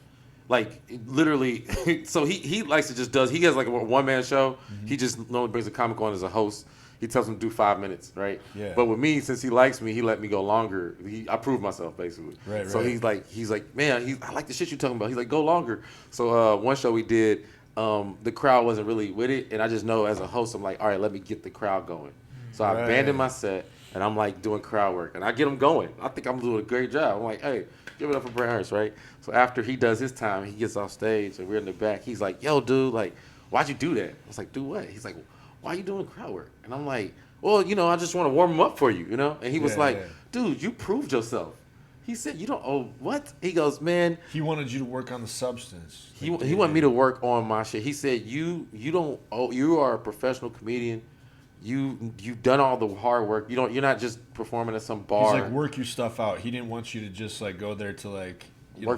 Speaker 3: like literally, so he likes to just he has like a one-man show. Mm-hmm. He just normally brings a comic on as a host. He tells him to do 5 minutes, right? Yeah. But with me, since he likes me, he let me go longer. I proved myself basically. Right. So he's like, man, I like the shit you're talking about. He's like, go longer. So one show we did, the crowd wasn't really with it, and I just know as a host, I'm like, all right, let me get the crowd going. So I abandoned my set, and I'm like doing crowd work, and I get them going. I think I'm doing a great job. I'm like, hey, give it up for Brent Ernst, right? So after he does his time, he gets off stage, and we're in the back. He's like, yo, dude, like, why'd you do that? I was like, do what? He's like, why are you doing crowd work? And I'm like, well, I just want to warm him up for you, And he was dude, you proved yourself. He said, "You don't owe what?" He goes, "Man."
Speaker 1: He wanted you to work on the substance.
Speaker 3: He wanted me to work on my shit. He said, "You don't owe. You are a professional comedian. You've done all the hard work. You're not just performing at some bar."
Speaker 1: He's like, work your stuff out. He didn't want you to just like go there to like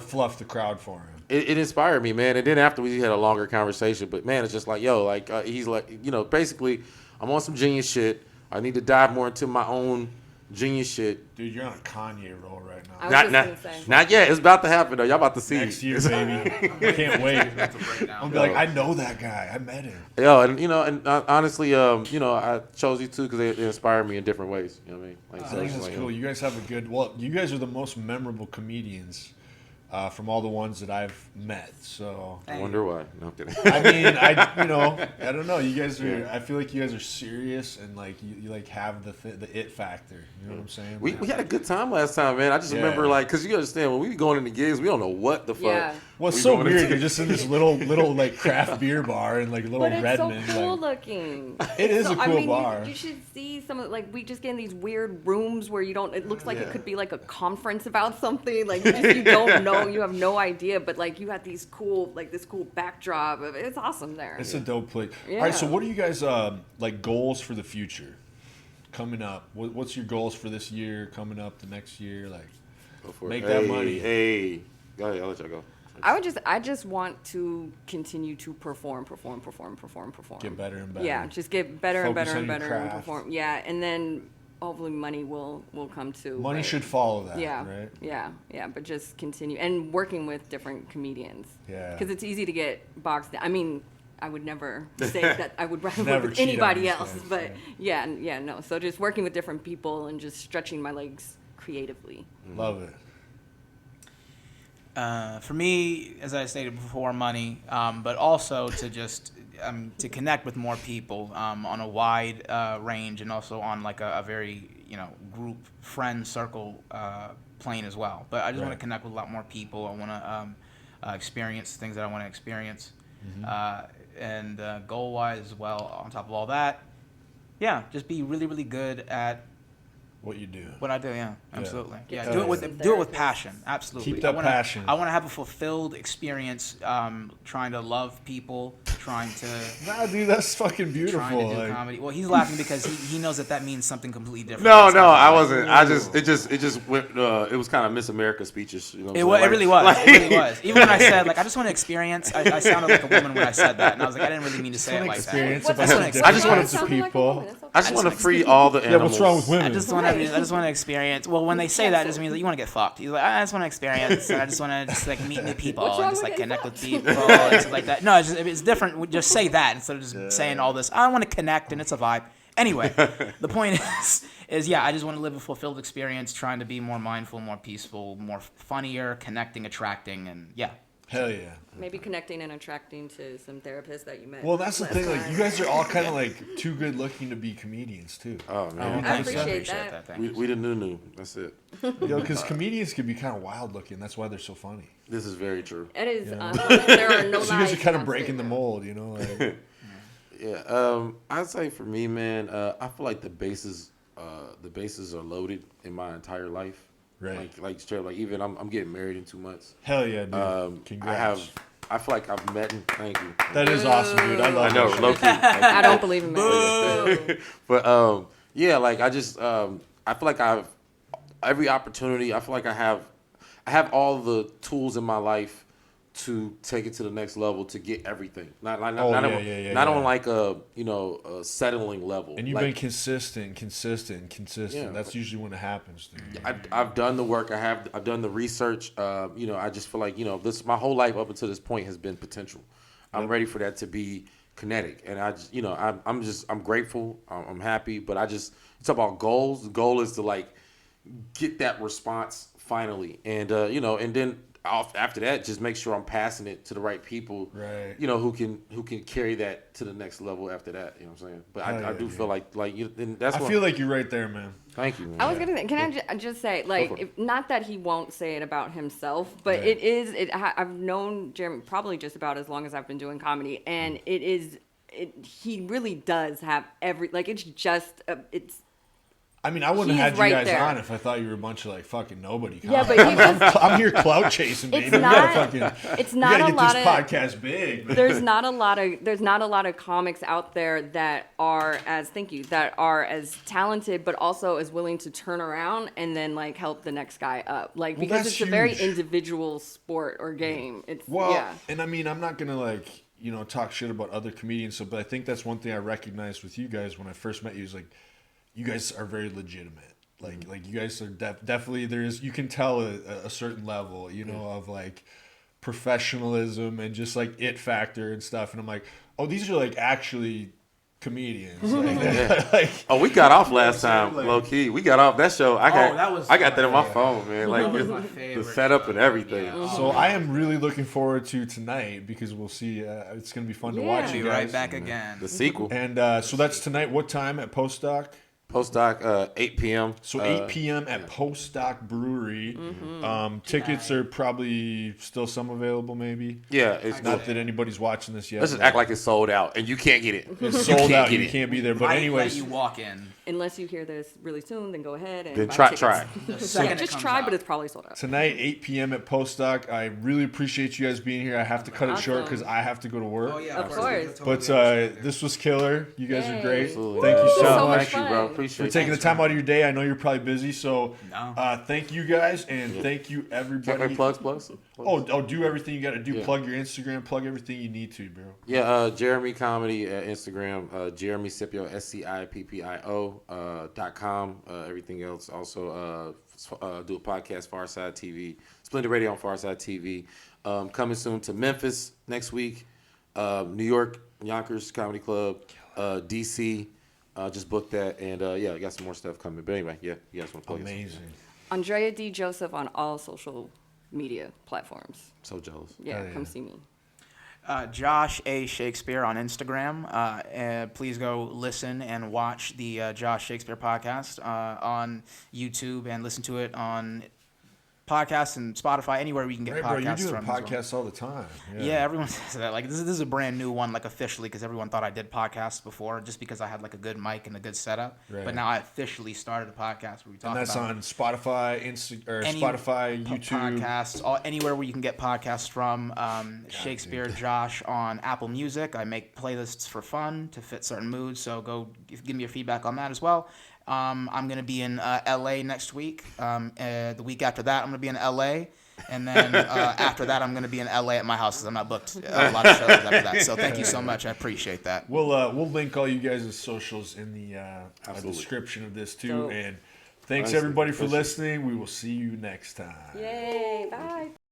Speaker 1: fluff the crowd for him.
Speaker 3: It inspired me, man. And then after we had a longer conversation, but man, it's just like, yo, like he's like, basically, I'm on some genius shit. I need to dive more into my own genius shit.
Speaker 1: Dude, you're on a Kanye roll right now.
Speaker 2: I was just gonna say.
Speaker 3: Not yet. It's about to happen though. Y'all about to see.
Speaker 1: Next year, baby. I can't wait. I'm like, I know that guy. I met him.
Speaker 3: Yo, and honestly, I chose you too because they inspired me in different ways. You know what I mean? Like,
Speaker 1: I think that's cool. You guys have a good. Well, you guys are the most memorable comedians from all the ones that I've met. So
Speaker 3: I wonder why. No, I'm kidding.
Speaker 1: I mean, I don't know. You guys are. I feel like you guys are serious and like you like have the it factor. You know what I'm saying?
Speaker 3: We had a good time last time, man. I just remember like, cause you understand when we be going into gigs, we don't know what the fuck.
Speaker 2: Yeah.
Speaker 1: Well, it's so weird. You're just in this little like craft beer bar in like little
Speaker 2: But it's
Speaker 1: Redmond.
Speaker 2: so cool
Speaker 1: like,
Speaker 2: looking.
Speaker 1: it is a cool bar.
Speaker 2: You should see some of like we just get in these weird rooms where you don't. It looks like it could be like a conference about something. Like you don't know. You have no idea. But like you have these cool this cool backdrop. It's awesome there.
Speaker 1: It's a dope place.
Speaker 2: Yeah.
Speaker 1: All right. So what are you guys like goals for the future coming up? What's your goals for this year coming up? The next year, like make that money.
Speaker 3: Hey, go ahead. I'll let y'all go.
Speaker 2: I just want to continue to perform.
Speaker 1: Get better and better.
Speaker 2: Yeah, just get better and
Speaker 1: Focus
Speaker 2: better
Speaker 1: on
Speaker 2: and
Speaker 1: your
Speaker 2: better and
Speaker 1: craft.
Speaker 2: perform. Yeah, and then hopefully money will come too.
Speaker 1: Money
Speaker 2: right?
Speaker 1: should follow that.
Speaker 2: Yeah,
Speaker 1: Right.
Speaker 2: yeah, but just continue and working with different comedians.
Speaker 1: Yeah.
Speaker 2: Because it's easy to get boxed down. I mean, I would never say that I would rather
Speaker 1: Never
Speaker 2: work with
Speaker 1: cheat on
Speaker 2: anybody
Speaker 1: these
Speaker 2: else,
Speaker 1: guys,
Speaker 2: but no. So just working with different people and just stretching my legs creatively.
Speaker 1: Love it.
Speaker 4: For me, as I stated before, money, but also to just to connect with more people on a wide range, and also on like a very group friend circle plane as well. But I just want to connect with a lot more people. I want to experience things that I want to experience, and goal wise as well. On top of all that, just be really, really good at
Speaker 1: What you do.
Speaker 4: what I do, absolutely.
Speaker 2: Yeah.
Speaker 4: Do it with passion, absolutely.
Speaker 1: Keep that passion.
Speaker 4: I want to have a fulfilled experience, trying to love people, trying to
Speaker 1: Nah, dude, that's fucking beautiful.
Speaker 4: trying to do
Speaker 1: like,
Speaker 4: comedy. Well, he's laughing because he knows that means something completely different.
Speaker 3: No,
Speaker 4: It's
Speaker 3: no,
Speaker 4: not
Speaker 3: I
Speaker 4: like-
Speaker 3: wasn't. It just went. It was kind of Miss America speeches. You know what
Speaker 4: It,
Speaker 3: I'm
Speaker 4: wa-
Speaker 3: saying?
Speaker 4: it really was. It really was. Even when I said I just want to experience, I sounded like a woman when I said that, and I was like, I didn't really mean to say it like
Speaker 1: experience
Speaker 4: that.
Speaker 1: about
Speaker 4: Just
Speaker 1: the
Speaker 4: wanna
Speaker 1: different
Speaker 3: I just wanna-
Speaker 1: types of people.
Speaker 3: I just want to free all the
Speaker 1: Yeah,
Speaker 3: animals.
Speaker 1: what's wrong with women?
Speaker 4: I just want to experience. Well, when they say that, it just means that you want to get fucked. You're like, I just want to experience, and I just want to like meet new people
Speaker 2: What's
Speaker 4: and
Speaker 2: wrong
Speaker 4: just
Speaker 2: with
Speaker 4: like
Speaker 2: getting
Speaker 4: connect with
Speaker 2: fucked?
Speaker 4: people and stuff like that. No, it's different. Just say that instead of just saying all this. I want to connect, and it's a vibe. Anyway, the point is I just want to live a fulfilled experience, trying to be more mindful, more peaceful, more funnier, connecting, attracting, and
Speaker 1: Hell yeah.
Speaker 2: Maybe connecting and attracting to some therapists that you met.
Speaker 1: Well, that's the
Speaker 2: last
Speaker 1: thing. Like,
Speaker 2: time.
Speaker 1: you guys are all kind of like too good looking to be comedians too.
Speaker 3: Oh man,
Speaker 2: I
Speaker 4: thanks,
Speaker 2: appreciate that.
Speaker 4: Thank
Speaker 3: we the new. That's it.
Speaker 1: Yo, because comedians can be kind of wild looking. That's why they're so funny.
Speaker 3: This is very true.
Speaker 2: It is.
Speaker 1: Yeah.
Speaker 2: There are no
Speaker 1: So you guys are
Speaker 2: lies
Speaker 1: kind of
Speaker 2: on
Speaker 1: breaking the
Speaker 2: stage.
Speaker 1: mold, you know? Like,
Speaker 3: Yeah, I'd say for me, man, I feel like the bases are loaded in my entire life.
Speaker 1: Right.
Speaker 3: Like straight, like even I'm getting married in 2 months.
Speaker 1: hell yeah, dude. Congrats.
Speaker 3: I feel like I've met him. Thank you.
Speaker 1: That is awesome, dude. I love
Speaker 3: I know,
Speaker 1: that shit.
Speaker 3: low key.
Speaker 2: I don't believe in marriage.
Speaker 3: But yeah, like I just I feel like I've every opportunity. I feel like I have all the tools in my life to take it to the next level to get everything. Not on like a a settling level.
Speaker 1: And you've
Speaker 3: like,
Speaker 1: been consistent.
Speaker 3: Yeah.
Speaker 1: That's usually when it happens, dude.
Speaker 3: I've done the work. I've done the research. I just feel like this my whole life up until this point has been potential. I'm ready for that to be kinetic, and I just I'm grateful. I'm happy, but it's about goals. The goal is to like get that response finally, and and then after that, just make sure I'm passing it to the right people,
Speaker 1: Right.
Speaker 3: who can carry that to the next level after that. You know what I'm saying? But I do feel like and that's
Speaker 1: I
Speaker 3: what
Speaker 1: feel like you're right there, man.
Speaker 3: Thank you, man.
Speaker 2: I was gonna say, can I just say, like,
Speaker 3: for it.
Speaker 2: not that he won't say it about himself, but
Speaker 1: Right.
Speaker 2: I've known Jeremy probably just about as long as I've been doing comedy, and he really does have it's
Speaker 1: I mean, I wouldn't
Speaker 2: He
Speaker 1: have
Speaker 2: is
Speaker 1: had you
Speaker 2: right
Speaker 1: guys
Speaker 2: there.
Speaker 1: on if I thought you were a bunch of like fucking nobody.
Speaker 2: Yeah,
Speaker 1: comics.
Speaker 2: but he just,
Speaker 1: I'm here clout chasing, baby.
Speaker 2: It's
Speaker 1: We
Speaker 2: not-
Speaker 1: gotta
Speaker 2: it's
Speaker 1: we
Speaker 2: not
Speaker 1: gotta
Speaker 2: a
Speaker 1: get
Speaker 2: lot
Speaker 1: this
Speaker 2: of-
Speaker 1: podcast big. Man.
Speaker 2: there's not a lot of comics out there that are as talented, but also as willing to turn around and then like help the next guy up. Like,
Speaker 1: Well,
Speaker 2: because
Speaker 1: that's
Speaker 2: it's a very
Speaker 1: huge.
Speaker 2: individual sport or game. It's
Speaker 1: Well,
Speaker 2: yeah.
Speaker 1: and I mean, I'm not gonna like talk shit about other comedians. So, but I think that's one thing I recognized with you guys when I first met you is like, you guys are very legitimate. Like you guys are definitely you can tell a certain level, of like professionalism and just like it factor and stuff. And I'm like, oh, these are like actually comedians. Like,
Speaker 3: Oh, we got off last time,
Speaker 1: Like-
Speaker 3: low key. We got off that show. I got that in my
Speaker 4: favorite.
Speaker 3: phone, man. Like
Speaker 4: was my
Speaker 3: the
Speaker 4: favorite
Speaker 3: setup and everything.
Speaker 1: so I am really looking forward to tonight because we'll see. It's gonna be fun to
Speaker 2: Yeah.
Speaker 1: watch
Speaker 4: Be
Speaker 1: you guys.
Speaker 4: right back again.
Speaker 3: The sequel.
Speaker 1: And so that's tonight. What time at Postdoc?
Speaker 3: Postdoc, 8 p.m.
Speaker 1: So 8 p.m. at Postdoc Brewery. Tickets are probably still some available, maybe.
Speaker 3: Yeah, it's
Speaker 1: Not that anybody's watching this yet.
Speaker 3: Let's just act like it's sold out and you can't get it.
Speaker 1: it's sold out.
Speaker 3: get
Speaker 1: You
Speaker 3: it.
Speaker 1: can't be there. But
Speaker 4: Let
Speaker 1: anyways,
Speaker 4: you walk in.
Speaker 2: Unless you hear this really soon, then go ahead and
Speaker 3: Then
Speaker 2: buy
Speaker 3: try.
Speaker 2: tickets.
Speaker 4: The
Speaker 2: Yeah,
Speaker 4: second it
Speaker 2: just
Speaker 4: comes
Speaker 2: try,
Speaker 4: out.
Speaker 2: but it's probably sold out.
Speaker 1: tonight 8 p.m. at Postdoc. I really appreciate you guys being here. I have to cut it short
Speaker 2: Awesome.
Speaker 1: because I have to go to work.
Speaker 4: Oh yeah,
Speaker 2: Of course.
Speaker 1: But this was killer. You guys are
Speaker 2: Yay.
Speaker 1: great.
Speaker 3: Absolutely.
Speaker 1: Thank you
Speaker 2: Woo,
Speaker 1: so
Speaker 2: so
Speaker 1: much
Speaker 2: much
Speaker 3: Thank you, bro.
Speaker 2: fun.
Speaker 3: Appreciate
Speaker 1: for taking the time out of your day. I know you're probably busy, so
Speaker 4: No.
Speaker 1: thank you guys and thank you
Speaker 3: Check
Speaker 1: everybody.
Speaker 3: my plugs.
Speaker 1: Oh, do everything you got to do.
Speaker 3: Yeah.
Speaker 1: Plug your Instagram. Plug everything you need to, bro.
Speaker 3: Yeah, Jeremy Comedy at Instagram, Jeremy Scippio, SCIPPIO .com. Everything else. Also, do a podcast, Farside TV. Splendid Radio on Farside TV. Coming soon to Memphis next week. New York, Yonkers Comedy Club. DC. Just booked that. And I got some more stuff coming. But anyway, yeah, you guys want to plug yourself.
Speaker 1: Amazing.
Speaker 2: Andrea D. Joseph on all social media platforms.
Speaker 3: So jealous.
Speaker 2: Yeah,
Speaker 1: Oh, yeah.
Speaker 2: come see me.
Speaker 4: Josh A. Shakespeare on Instagram. Please go listen and watch the Josh Shakespeare podcast on YouTube and listen to it on podcasts and Spotify, anywhere we can get
Speaker 1: Right, bro. You're
Speaker 4: podcasts
Speaker 1: doing
Speaker 4: from. as well.
Speaker 1: podcasts all the time.
Speaker 4: Yeah, everyone says that. Like this is a brand new one, like officially, because everyone thought I did podcasts before, just because I had like a good mic and a good setup.
Speaker 1: Right.
Speaker 4: But now I officially started a podcast where we talk
Speaker 1: And that's
Speaker 4: about
Speaker 1: on Spotify, Spotify, YouTube.
Speaker 4: podcasts, anywhere where you can get podcasts from. Shakespeare Josh on Apple Music. I make playlists for fun to fit certain moods, so go give me your feedback on that as well. I'm going to be in LA next week. The week after that, I'm going to be in LA. And then after that, I'm going to be in LA at my house because I'm not booked a lot of shows after that. So thank you so much. I appreciate that.
Speaker 1: We'll link all you guys' socials in the description of this too.
Speaker 2: Dope.
Speaker 1: And thanks
Speaker 3: Nice.
Speaker 1: everybody for
Speaker 3: Appreciate it.
Speaker 1: listening. We will see you next time.
Speaker 2: Yay, bye.